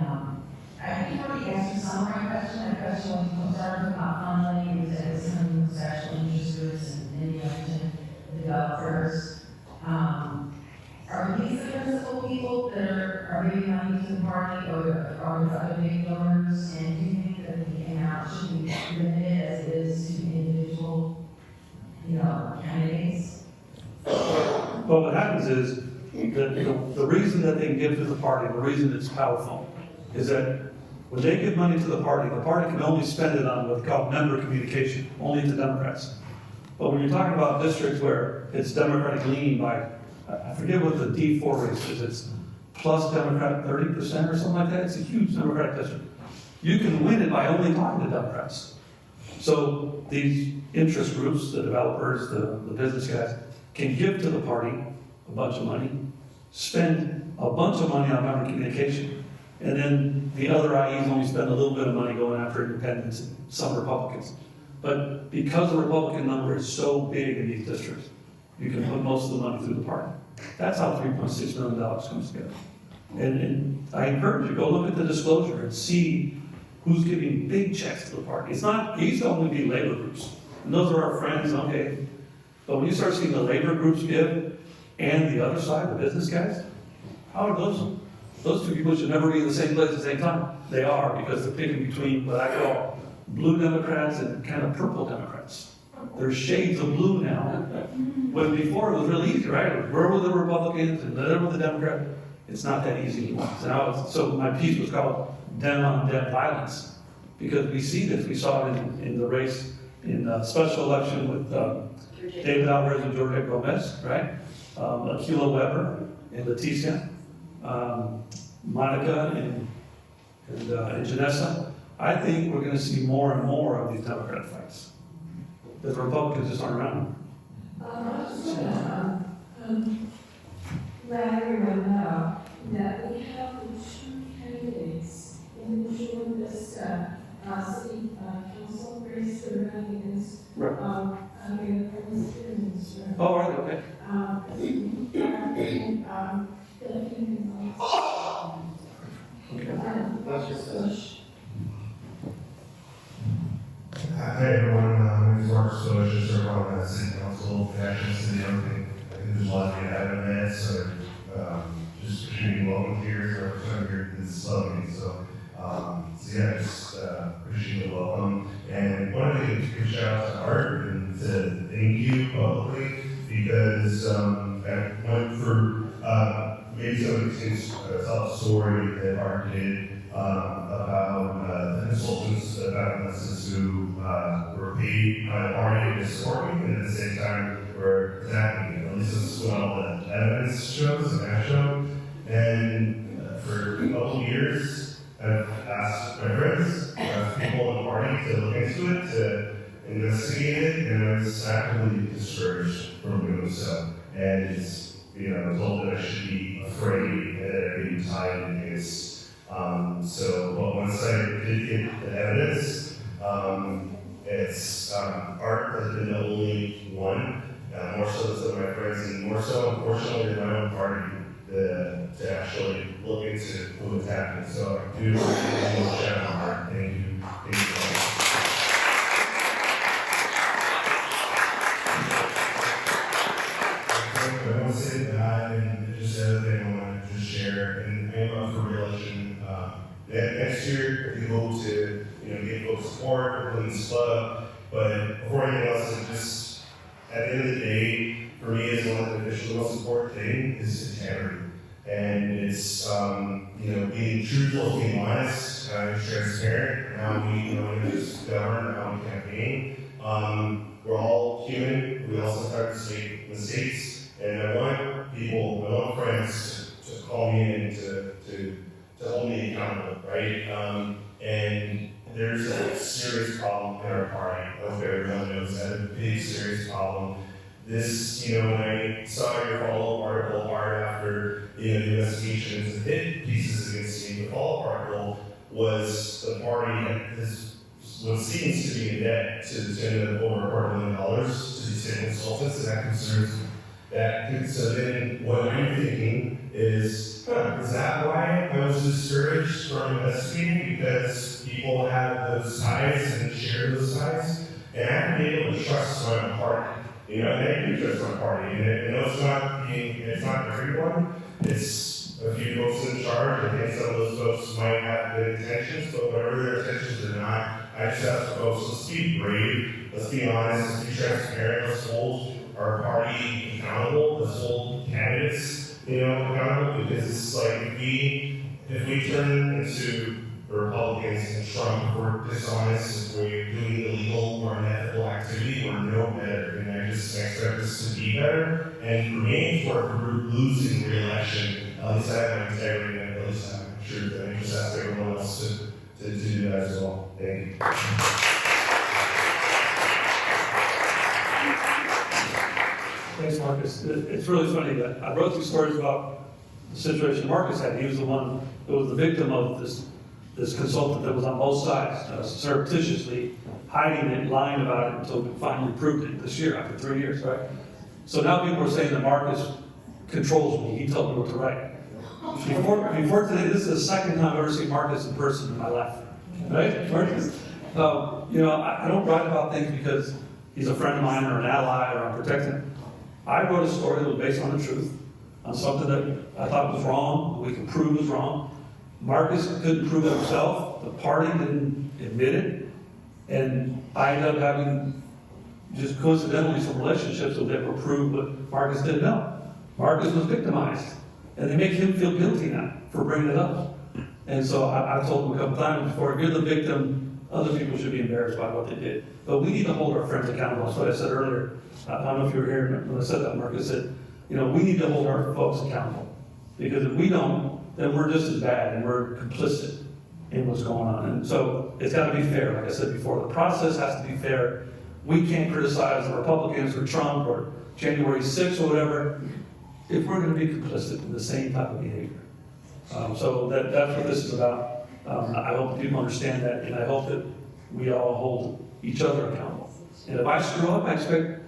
Speaker 7: I think you already answered some of my question. My question was about funding, was that some special interest groups and many other developers. Are these the principal people that are giving money to the party, or are there other big donors? And do you think that the amount should be limited as it is to individual, candidates?
Speaker 4: Well, what happens is the reason that they can give to the party, the reason it's powerful, is that when they give money to the party can only spend it on what's called member communication, only to Democrats. But when you're talking about districts where it's Democratic leaning by, I forget what the D4 race is, it's plus Democratic 30% or something like that. It's a huge Democratic district. You can win it by only talking to Democrats. So these interest groups, the developers, the business guys, can give to the party a bunch of money, spend a bunch of money on member communication, and then the other IEs only spend a little bit of money going after independents and some Republicans. But because the Republican number is so big in these districts, you can put most of the money through the party. That's how $3.6 million comes together. And I encourage you, go look at the disclosure and see who's giving big checks to the party. It's not, it used to only be labor groups. And those are our friends, okay. But when you start seeing the labor groups give and the other side, the business guys, how are those two people should never be in the same place at the same time? They are, because they're picking between what I call blue Democrats and kind of purple Democrats. There's shades of blue now. When before it was really easy, right? Where were the Republicans and where were the Democrats? It's not that easy anymore. So my piece was called Dem on Dem Violence, because we see this. We saw it in the race in the special election with David Alvarez and Georgia Gomez, right? Aquila Weber and Leticia, Monica and Janessa. I think we're going to see more and more of these Democrat fights. The Republicans just aren't around.
Speaker 7: I just want to let everyone know that we have two candidates in the shortlist city council race that are running against
Speaker 4: Oh, right, okay.
Speaker 8: Hi everyone, my name is Art Castañares, serve on the City Council, National City Open. I think there's a lot of you haven't met, so just extremely welcome here. I'm here this lovely, so yeah, just appreciate the welcome. And wanted to give a shout out to Art and to thank you publicly, because I went for maybe some of the story that Art did about the consultants, about analysts who were paid by the party to support me, and at the same time were attacking me. At least this is what all the evidence shows, and that show. And for a couple of years, I've asked my friends, people in the party to look into it, to investigate it, and I was actively discouraged from doing so. And it's, told that I should be afraid that I'd be tied in this. But once I did get the evidence, it's Art has been the only one, more so than some of my friends, and more so, unfortunately, than my own party, to actually look into who attacked me. So I do want to shout out Art. Thank you. Thank you. I want to say that, and just the other thing I want to just share, and I'm up for re-election next year. We hope to, get folks support, within this club, but before anything else, it just, at the end of the day, for me as one of the official, the most important thing is integrity. And it's, being truthful, being honest, transparent, how we, just govern, how we campaign. We're all human, we all sometimes make mistakes. And I want people, I want friends to call me in to hold me accountable, right? And there's a serious problem in our party. I hope everyone knows that. A big, serious problem. This, when I saw your follow-up article, Art, after the investigations and hit pieces against me, the follow-up article was the party is what seems to be in debt to the tune of over $250 million to these state consultants, and that concerns that. So then what I'm thinking is that why I was discouraged from investigating? Because people have those ties and share those ties, and I haven't been able to trust my own party. And I do trust my party, and it's not everyone. It's a few folks in charge. I think some of those folks might have good intentions, but whatever their intentions are not, I just ask the folks, let's be brave, let's be honest, let's be transparent, let's hold our party accountable, let's hold candidates, accountable, because it's like if we turn into Republicans and Trump, if we're dishonest, if we're doing illegal or unethical activity, we're no better. And I just expect us to be better. And for me, for losing re-election, at least I have my integrity and at least I'm sure that I just ask everyone else to do that as well. Thank you.
Speaker 4: Thanks, Marcus. It's really funny that I wrote these stories about the situation Marcus had. He was the one that was the victim of this consultant that was on both sides, surreptitiously hiding it, lying about it until we finally proved it this year, after 3 years, right? So now people are saying that Marcus controls me. He told me what to write. Before today, this is the second time I've ever seen Marcus in person in my life, right? Marcus. I don't write about things because he's a friend of mine or an ally or I'm protecting him. I wrote a story that was based on the truth, on something that I thought was wrong, we can prove was wrong. Marcus couldn't prove it himself, the party didn't admit it, and I ended up having just coincidentally some relationships that were proved, but Marcus didn't know. Marcus was victimized, and they make him feel guilty now for bringing it up. And so I told him a couple times before, if you're the victim, other people should be embarrassed by what they did. But we need to hold our friends accountable. That's what I said earlier. I don't know if you were here when I said that, Marcus said, we need to hold our folks accountable. Because if we don't, then we're just as bad and we're complicit in what's going on. And so it's got to be fair, like I said before. The process has to be fair. We can't criticize the Republicans or Trump or January 6th or whatever if we're going to be complicit in the same type of behavior. So that's what this is about. I hope people understand that, and I hope that we all hold each other accountable. And if I screw up, I expect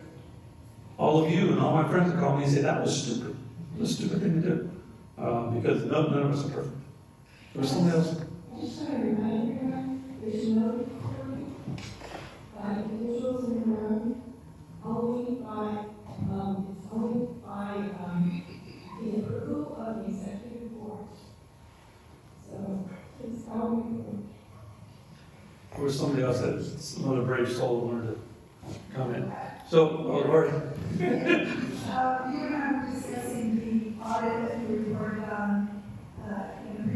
Speaker 4: all of you and all my friends to call me and say, that was stupid. It was a stupid thing to do. Because none of us are perfect. There was something else.
Speaker 9: I just want to remind everyone, there's no recording by individuals in the room, only by, it's only by the approval of the executive board. So it's only.
Speaker 3: There
Speaker 4: was somebody else that another brave soul wanted to comment. So, Lori.
Speaker 3: You and I were discussing the audit that we reported on in the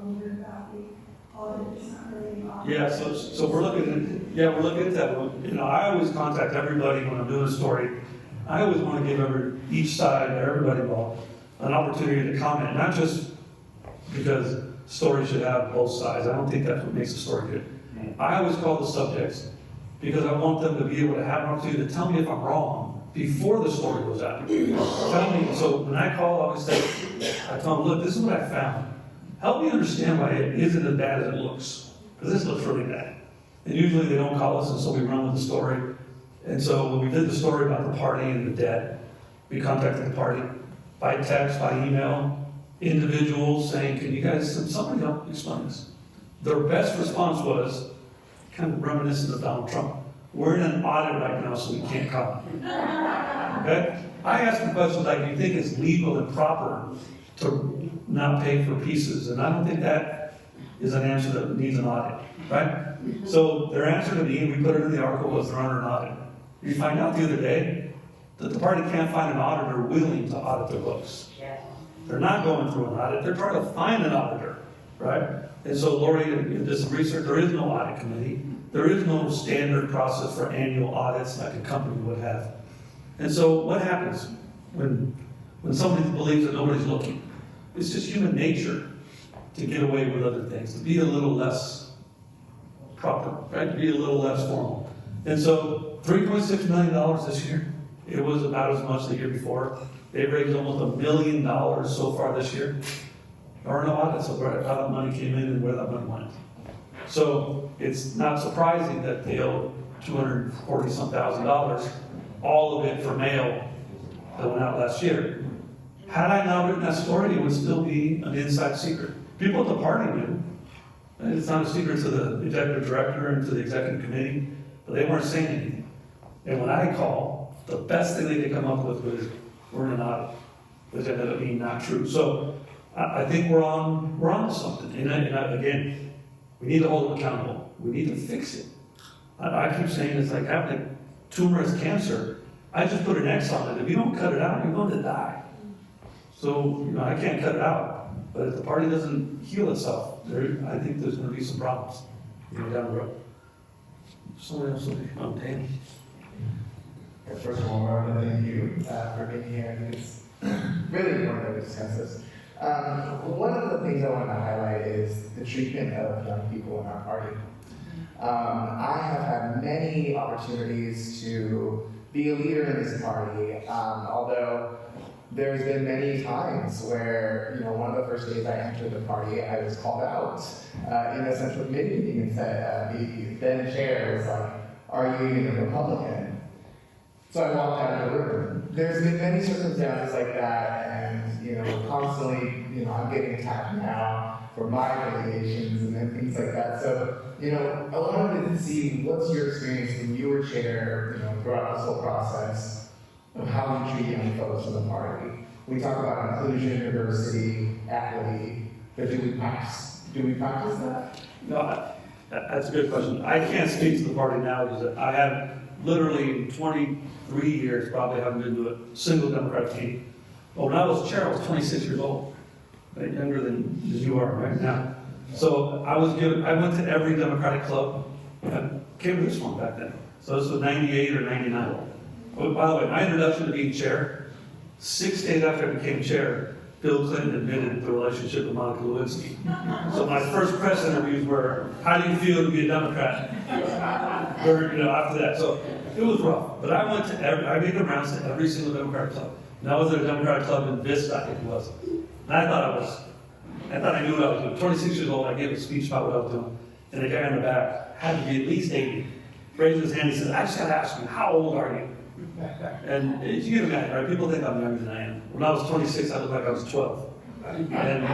Speaker 9: a little bit about the audit, it's not really an audit.
Speaker 4: Yeah, so we're looking at that. You know, I always contact everybody when I'm doing a story. I always want to give each side or everybody involved an opportunity to comment, not just because stories should have both sides. I don't think that's what makes a story good. I always call the subjects because I want them to be able to have an opportunity to tell me if I'm wrong before the story goes out. Tell me, so when I call, I always say, I tell them, look, this is what I found. Help me understand why it isn't as bad as it looks, because this looks really bad. And usually they don't call us, and so we run with the story. And so when we did the story about the party and the debt, we contacted the party by text, by email, individuals saying, can you guys, somebody help explain this? Their best response was, kind of reminiscent of Donald Trump, we're in an audit right now, so we can't comment. Okay? I asked the question like, do you think it's legal and proper to not pay for pieces? And I don't think that is an answer that needs an audit, right? So their answer to me, and we put it in the article, was they're under an audit. We find out the other day that the party can't find an auditor willing to audit their books. They're not going through an audit, they're trying to find an auditor, right? And so Lori did some research, there is no audit committee. There is no standard process for annual audits like a company would have. And so what happens when somebody believes that nobody's looking? It's just human nature to get away with other things, to be a little less proper, right? To be a little less formal. And so $3.6 million this year. It was about as much the year before. They raised almost $1 million so far this year. There are no audits of where how that money came in and where that money went. So it's not surprising that they owe $240-some-thousand, all of it for mail that went out last year. Had I not written that story, it would still be an inside secret. People at the party knew. And it's not a secret to the executive director and to the executive committee, but they weren't saying anything. And when I call, the best thing they could come up with was, we're in an audit, which ended up being not true. So I think we're on to something. And again, we need to hold them accountable. We need to fix it. I keep saying it's like having a tumor as cancer. I just put an X on it. If you don't cut it out, you're going to die. So, I can't cut it out. But if the party doesn't heal itself, I think there's going to be some problems down the road. Someone else will be on Danny.
Speaker 10: First of all, I want to thank you for being here. I think it's really important to discuss this. One of the things I want to highlight is the treatment of young people in our party. I have had many opportunities to be a leader in this party, although there's been many times where, one of the first days I entered the party, I was called out in a central committee meeting and said, the then chair was like, are you even a Republican? So I walked out of the room. There's been many circumstances like that, and constantly, I'm getting attacked now for my affiliations and things like that. So, I wanted to see what's your experience when you were chair, throughout this whole process of how you treat young folks in the party. We talk about inclusion, diversity, equity, but do we practice that?
Speaker 4: No, that's a good question. I can't speak to the party now because I have literally 23 years probably haven't been to a single Democratic meeting. Well, when I was chair, I was 26 years old, right? Younger than you are right now. So I went to every Democratic club. I came to this one back then. So this was 98 or 99. Oh, by the way, my introduction to being chair, 6 days after I became chair, Bill Clinton admitted the relationship with Monica Lewinsky. So my first press interviews were, how do you feel to be a Democrat? After that. So it was rough. But I made the rounds to every single Democratic club. And I was at a Democratic club in Vista, I think it was. And I thought I knew what I was doing. 26 years old, I gave a speech about what I was doing. And the guy in the back had to be at least 80. Raised his hand, he says, I just gotta ask you, how old are you? And you get imagine, right? People think I'm younger than I am. When I was 26, I looked like I was 12. And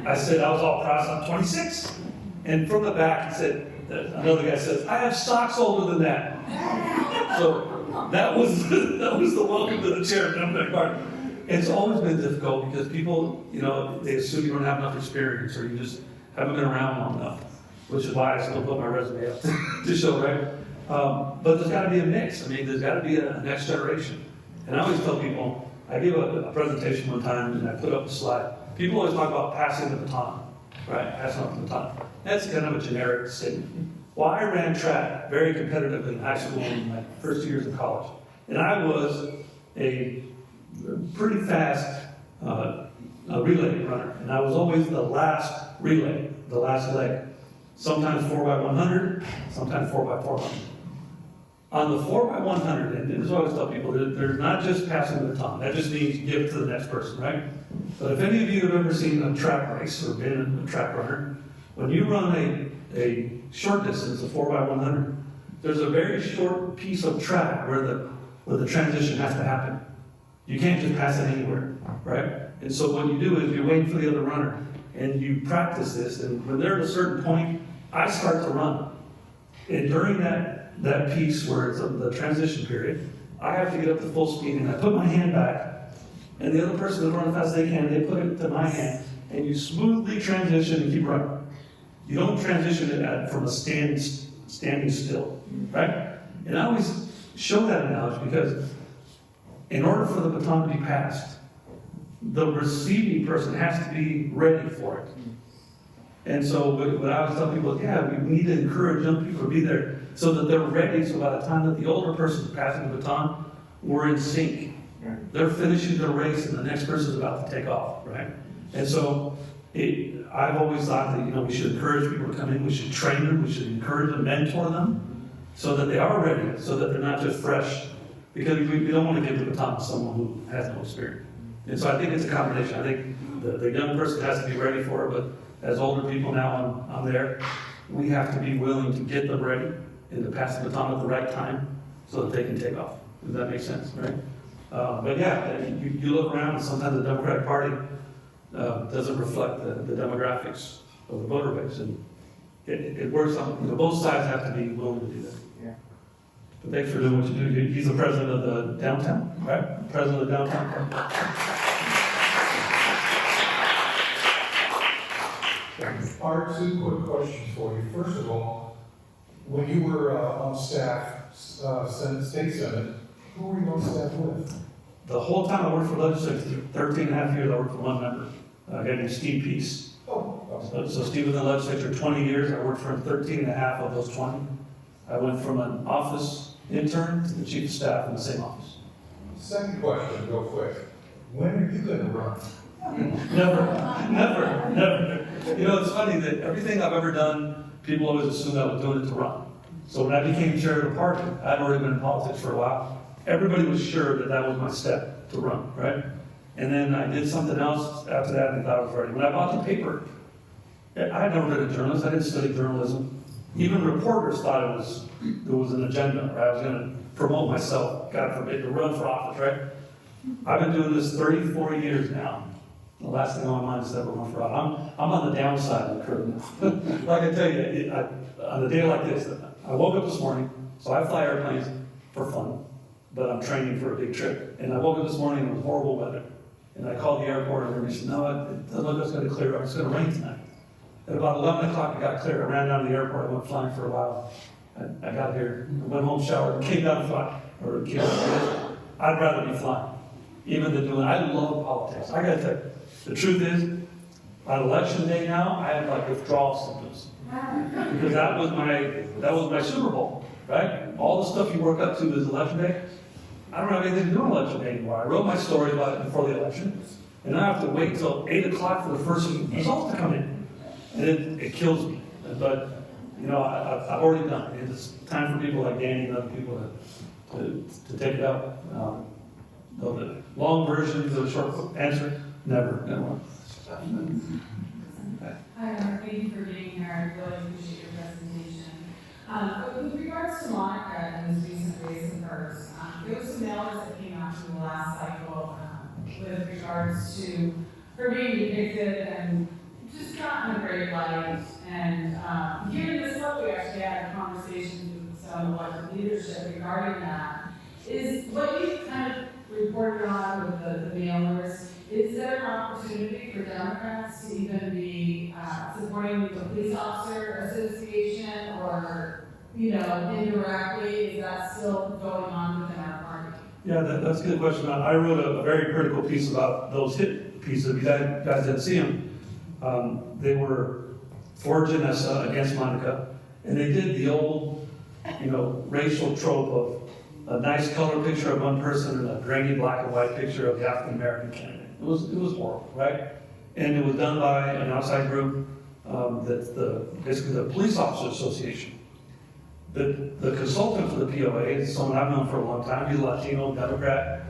Speaker 4: I said, I was all proud, I'm 26. And from the back, he said, another guy says, I have socks older than that. So that was the welcome to the chair of the Democratic Party. It's always been difficult because people, they assume you don't have enough experience or you just haven't been around long enough, which is why I still put my resume up to show, right? But there's got to be a mix. There's got to be a next generation. And I always tell people, I gave a presentation one time and I put up a slide. People always talk about passing the baton. right? Passing off the baton. That's kind of a generic statement. Well, I ran track, very competitive in high school and my first years of college. And I was a pretty fast relay runner. And I was always the last relay, the last leg. Sometimes 4x100, sometimes 4x400. On the 4x100, and this is what I always tell people, there's not just passing the baton. That just means give it to the next person, right? But if any of you have ever seen a track race or been a track runner, when you run a short distance, a 4x100, there's a very short piece of track where the transition has to happen. You can't just pass it anywhere, right? And so what you do is you're waiting for the other runner, and you practice this, and when they're at a certain point, I start to run. And during that piece where it's the transition period, I have to get up to full speed, and I put my hand back, and the other person is running as fast as they can, they put it to my hand, and you smoothly transition and keep running. You don't transition it from a standing still, right? And I always show that analogy because in order for the baton to be passed, the receiving person has to be ready for it. And so what I always tell people is, yeah, we need to encourage young people to be there so that they're ready, so by the time that the older person is passing the baton, we're in sync. They're finishing their race and the next person is about to take off, right? And so I've always thought that, we should encourage people to come in, we should train them, we should encourage them, mentor them, so that they are ready, so that they're not just fresh, because we don't want to give the baton to someone who has no experience. And so I think it's a combination. I think the young person has to be ready for it, but as older people now, I'm there, we have to be willing to get them ready and to pass the baton at the right time so that they can take off. Does that make sense, right? But yeah, you look around and sometimes the Democratic Party doesn't reflect the demographics of the voter base. And it works on, both sides have to be willing to do that.
Speaker 10: Yeah.
Speaker 4: But thanks for doing what you do. He's the president of the downtown, right? President of the downtown.
Speaker 11: Art, two quick questions for you. First of all, when you were on staff, State Senate, who were you on staff with?
Speaker 4: The whole time I worked for legislature, 13 and a half years, I worked for one member, a guy named Steve Peace. So Steve was in the legislature 20 years. I worked for him 13 and a half of those 20. I went from an office intern to the chief of staff in the same office.
Speaker 11: Second question, real quick. When are you going to run?
Speaker 4: Never. It's funny that everything I've ever done, people always assumed I was doing it to run. So when I became chair of the party, I'd already been in politics for a while. Everybody was sure that was my step to run, right? And then I did something else after that and thought I was ready. When I bought the paper, I had never been a journalist. I didn't study journalism. Even reporters thought there was an agenda, right? I was going to promote myself, God forbid, to run for office, right? I've been doing this 34 years now. The last thing on my mind is ever run for office. I'm on the downside of the curve. Like I tell you, on a day like this, I woke up this morning, so I fly airplanes for fun, but I'm training for a big trip. And I woke up this morning and it was horrible weather. And I called the airport and everybody said, no, it doesn't look like it's going to clear up. It's going to rain tonight. At about 11 o'clock, it got clear. I ran down to the airport. I went flying for a while. I got here, went home, showered, came down to fly. I'd rather be flying, even than doing. I love politics. I got to tell you, the truth is, on election day now, I have like withdrawal symptoms because that was my Super Bowl, right? All the stuff you work up to is election day. I don't have anything to do on election day anymore. I wrote my story about it before the election, and I have to wait till 8 o'clock for the first results to come in, and it kills me. But I've already done it. It's time for people like Danny and other people to take it up. The long version, the short answer. Never.
Speaker 12: Hi, thank you for being here. I really appreciate your presentation. With regards to Monica and this recent race of hers, there was some mailers that came out from the last cycle with regards to her being depicted and just not in a great light. And given this up, we actually had a conversation with some elected leadership regarding that. Is what you kind of reported on with the mailers, is there an opportunity for Democrats to even be supporting the police officer association or, indirectly? Is that still going on within our party?
Speaker 4: Yeah, that's a good question. I wrote a very critical piece about those hit pieces. If you guys didn't see them, They were for Janessa against Monica, and they did the old, racial trope of a nice color picture of one person and a grainy black and white picture of the African American candidate. It was horrible, right? And it was done by an outside group that's basically the Police Officers Association. The consultant for the POA is someone I've known for a long time. He's a Latino Democrat.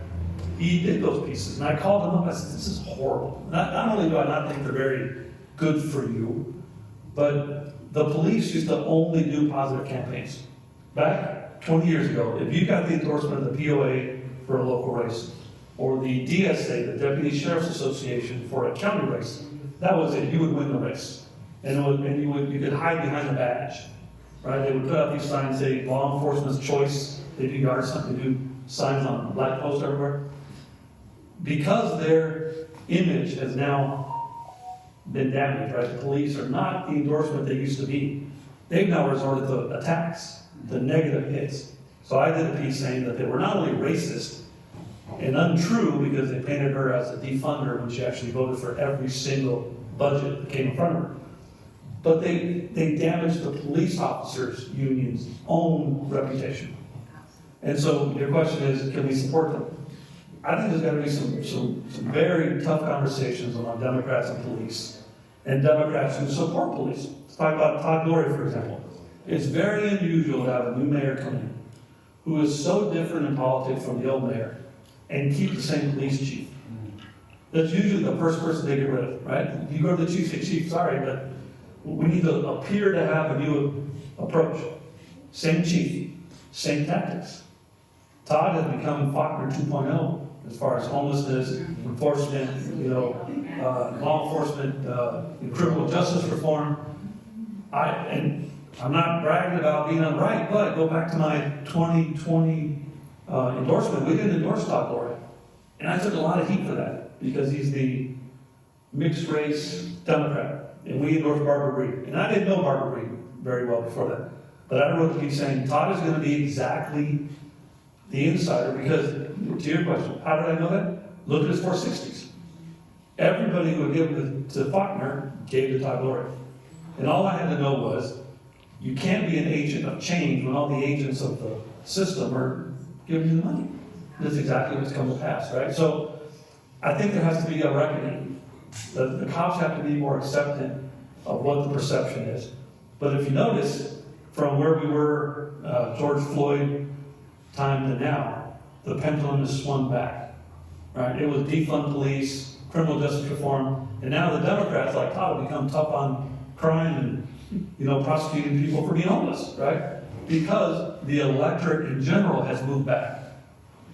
Speaker 4: He did those pieces, and I called him up. I said, "This is horrible. Not only do I not think they're very good for you, but the police used to only do positive campaigns. Back 20 years ago, if you got the endorsement of the POA for a local race, or the DSA, the Deputy Sheriff's Association, for a county race, that was it. You would win the race, and you could hide behind the badge, right? They would put out these signs saying law enforcement's choice. They do yard signs. They do signs on light posts everywhere. Because their image has now been damaged, right? The police are not the endorsement they used to be. They've now resorted to attacks, to negative hits. So I did a piece saying that they were not only racist and untrue because they painted her as a defunder when she actually voted for every single budget that came in front of her, but they damaged the police officers' union's own reputation. And so your question is, can we support them? I think there's got to be some very tough conversations among Democrats and police, and Democrats who support police. Let's talk about Todd Gloria, for example. It's very unusual to have a new mayor come in who is so different in politics from the old mayor and keep the same police chief. That's usually the first person they get rid of, right? You go to the chief, say, "Chief, sorry, but we need to appear to have a new approach." Same chief, same tactics. Todd has become Faulkner 2.0 as far as homelessness, enforcement, law enforcement, criminal justice reform. I'm not bragging about being right, but go back to my 2020 endorsement. We didn't endorse Todd Gloria. And I took a lot of heat for that because he's the mixed race Democrat. And we endorsed Barbara Breed. And I didn't know Barbara Breed very well before that. But I wrote a piece saying Todd is going to be exactly the insider because, to your question, how did I know that? Look at his 460s. Everybody who would give to Faulkner gave to Todd Gloria. And all I had to know was, you can't be an agent of change when all the agents of the system are giving you the money. That's exactly what's come to pass, right? So I think there has to be a reckoning. The cops have to be more accepting of what the perception is. But if you notice, from where we were, George Floyd time to now, the pendulum has swung back, right? It was defund police, criminal justice reform, and now the Democrats, like Todd, have become tough on crime and prosecuting people for being homeless, right? Because the electorate in general has moved back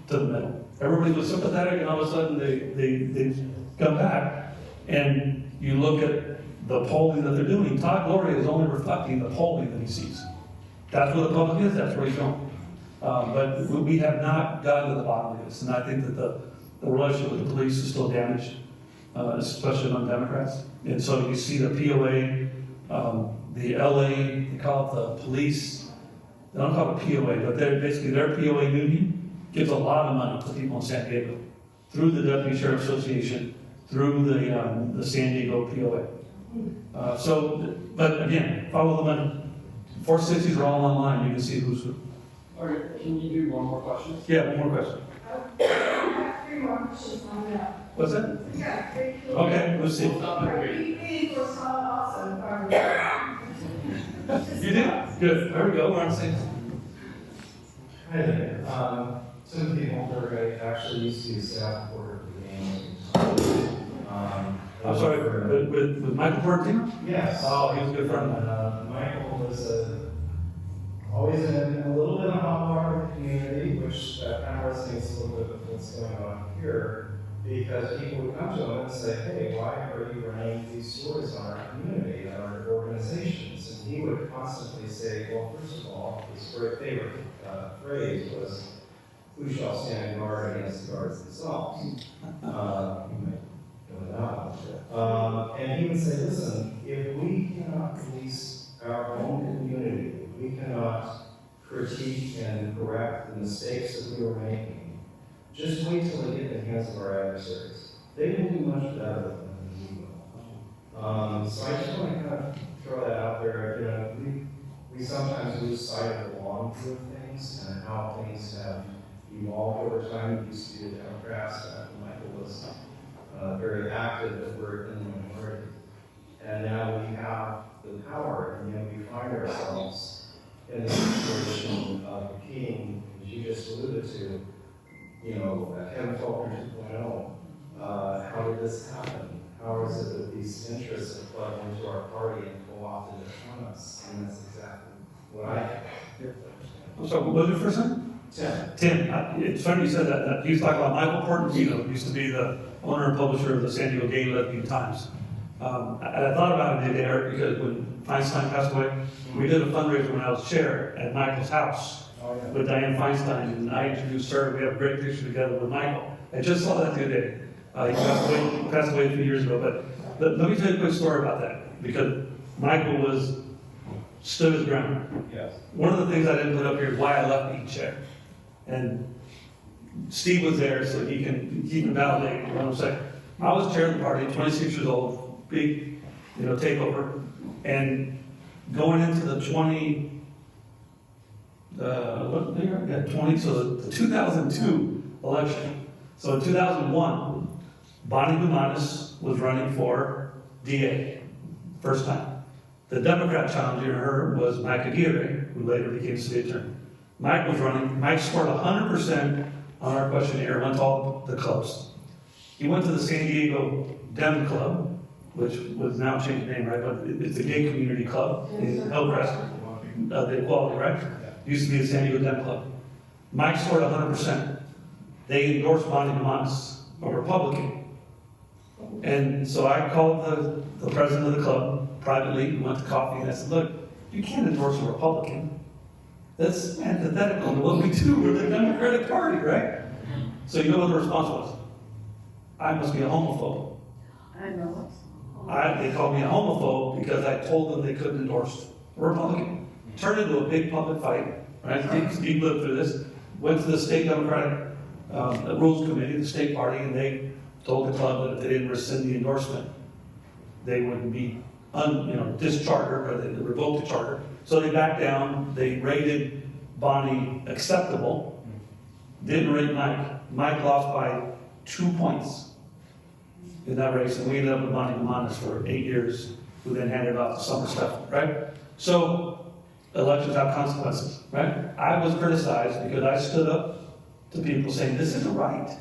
Speaker 4: to the middle. Everybody was sympathetic, and all of a sudden they come back, and you look at the polling that they're doing. Todd Gloria is only reflecting the polling that he sees. That's where the public is. That's where he's going. But we have not gotten to the bottom of this, and I think that the relationship with the police is still damaged, especially among Democrats. And so you see the POA, the LA, they call it the police. They don't call it POA, but their POA union gives a lot of money to people in San Diego through the Deputy Sheriff's Association, through the San Diego POA. But again, follow the money. 460s are all online. You can see who's who.
Speaker 2: Okay, can you do one more question?
Speaker 4: Yeah, one more question.
Speaker 9: I have 3 more questions on that.
Speaker 4: What's that?
Speaker 9: Yeah, 3.
Speaker 4: Okay, let's see.
Speaker 9: We for some also.
Speaker 4: You did? Good. There we go. We're on the same.
Speaker 13: Hi there. Timothy Holder, I actually used to be a staff reporter for the games.
Speaker 4: I'm sorry, with Michael Portino?
Speaker 13: Yes.
Speaker 4: Oh, he was a good friend of mine.
Speaker 13: Michael was always in a little bit of a hot water in the community, which kind of resonates a little bit with what's going on here, because people would come to him and say, "Hey, why are you running these stories on our community, on our organizations?" And he would constantly say, "Well, first of all, his great favorite phrase was, 'Who shall stand guard against the guards themselves?'" You might know that. And he would say, "Listen, if we cannot police our own community, if we cannot critique and correct the mistakes that we were making, just wait till they get in the hands of our adversaries. They will do much better than we will." So I just want to kind of throw that out there. You know, we sometimes lose sight of the long view of things and how things have evolved over time. It used to be the Democrats, Michael was very active, but we're in the minority. And now we have the power, and yet we find ourselves in a situation of repeating, as you just alluded to, you know, Kevin Faulkner 2.0. How did this happen? How is it that these interests have plugged into our party and co-opted it from us? And that's exactly what I hear.
Speaker 4: So what was your first name? Tim. It's funny you said that. He was talking about Michael Portantino, who used to be the owner and publisher of the San Diego Gay and Lesbian Times. And I thought about it today, Eric, because when Feinstein passed away, we did a fundraiser when I was chair at Michael's house with Diane Feinstein, and I introduced her. We have a great picture together with Michael. I just saw that the other day. He passed away a few years ago, but let me tell you a quick story about that, because Michael stood his ground.
Speaker 13: Yes.
Speaker 4: One of the things I didn't put up here is why I left being chair. And Steve was there, so he can validate what I'm saying. I was chair of the party, 26 years old, big, takeover, and going into the 2002 election. So in 2001, Bonnie Dumanis was running for DA, first time. The Democrat challenging her was Mike Aguirre, who later became city attorney. Mike was running. Mike scored 100% on our questionnaire, went to all the clubs. He went to the San Diego Dem Club, which was now changed name, right? But it's a gay community club in Hillcrest, the Equality, right? Used to be the San Diego Dem Club. Mike scored 100%. They endorsed Bonnie Dumanis, a Republican. And so I called the president of the club privately, we went to coffee, and I said, look, you can't endorse a Republican. That's antithetical to what we do. We're the Democratic Party, right? So you know what the response was? I must be a homophobe.
Speaker 9: I know.
Speaker 4: They called me a homophobe because I told them they couldn't endorse a Republican. Turned into a big public fight, right? Steve lived through this. Went to the state Democratic Rules Committee, the state party, and they told the club that if they didn't rescind the endorsement, they would be dischartered, or they revoked the charter. So they backed down. They rated Bonnie acceptable. Didn't rate Mike. Mike lost by 2 points in that race, and we ended up with Bonnie Dumanis for 8 years, who then handed off to Summer Stefan, right? So elections have consequences, right? I was criticized because I stood up to people saying, this isn't right.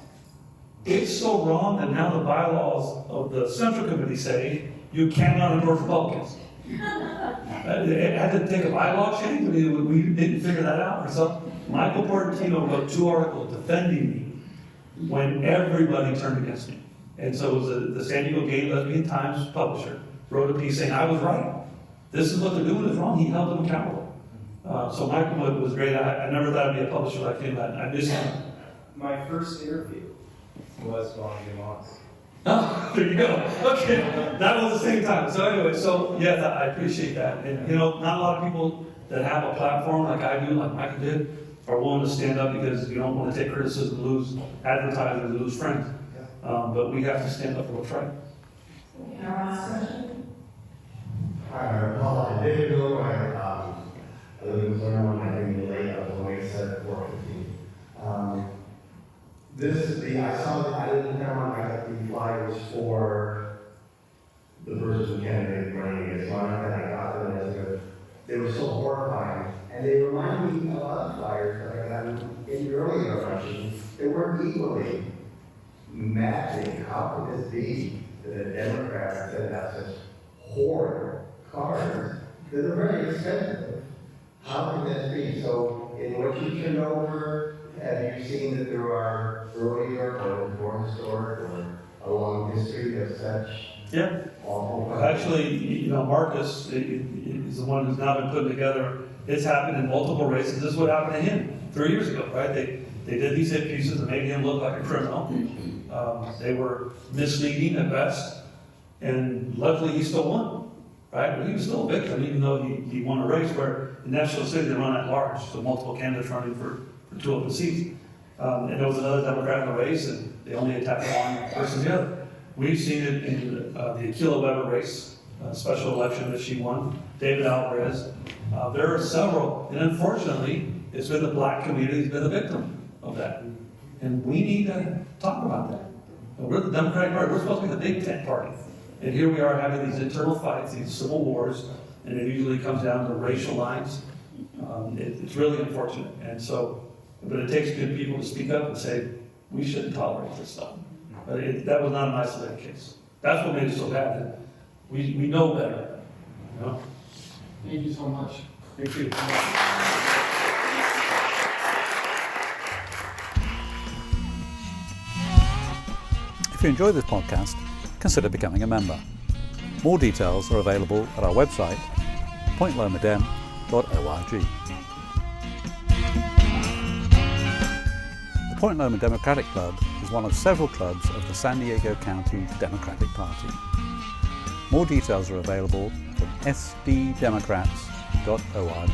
Speaker 4: It's so wrong that now the bylaws of the Central Committee say you cannot endorse Republicans. It had to take a bylaw change. I mean, we didn't figure that out ourselves. Michael Portantino wrote 2 articles defending me when everybody turned against me. And so it was the San Diego Gay and Lesbian Times publisher wrote a piece saying I was right. This is what they're doing is wrong. He held them accountable. So Michael was great. I never thought I'd be a publisher like him. I missed him.
Speaker 13: My first interview was Bonnie Dumanis.
Speaker 4: Oh, there you go. Okay, that was the same time. So anyway, yes, I appreciate that. And not a lot of people that have a platform like I do, like Michael did, are willing to stand up because you don't want to take criticism, lose advertisers, lose friends. But we have to stand up for what's right.
Speaker 9: Our last question.
Speaker 8: Hi, Paul. David Miller. I live in Claremont. I think the late. I was only said at 4:15. I didn't have on my flyers for the person candidate running against mine, and I got them as they were so horrifying. And they reminded me of other flyers that I got in the earlier elections. They weren't equally matching. How could this be that a Democrat said that's such horrid cards that are very expensive? How can this be? So, in what you turned over, have you seen that there are earlier or more historic or a long history of such awful cards?
Speaker 4: Actually, Marcus is the one who's now been putting together. It's happened in multiple races. This is what happened to him 3 years ago, right? They did these hit pieces that made him look like a criminal. They were misleading at best, and luckily he still won, right? But he was still a victim, even though he won a race where in National City they run at large, so multiple candidates running for 2 open seats. And there was another Democrat in the race, and they only attacked one versus the other. We've seen it in the Aquila Weber race, special election that she won, David Alvarez. There are several, and unfortunately, it's been the black community that's been a victim of that. And we need to talk about that. We're the Democratic Party, we're supposed to be the big tent party. And here we are having these internal fights, these civil wars, and it usually comes down to racial lines. It's really unfortunate. And so, but it takes good people to speak up and say, we shouldn't tolerate this stuff. But that was not an isolated case. That's what made it so bad. We know better. You know?
Speaker 2: Thank you so much.
Speaker 4: Thank you.
Speaker 1: If you enjoy this podcast, consider becoming a member. More details are available at our website, pointlomadem.org. The Point Loma Democratic Club is one of several clubs of the San Diego County Democratic Party. More details are available from sddemocrats.org.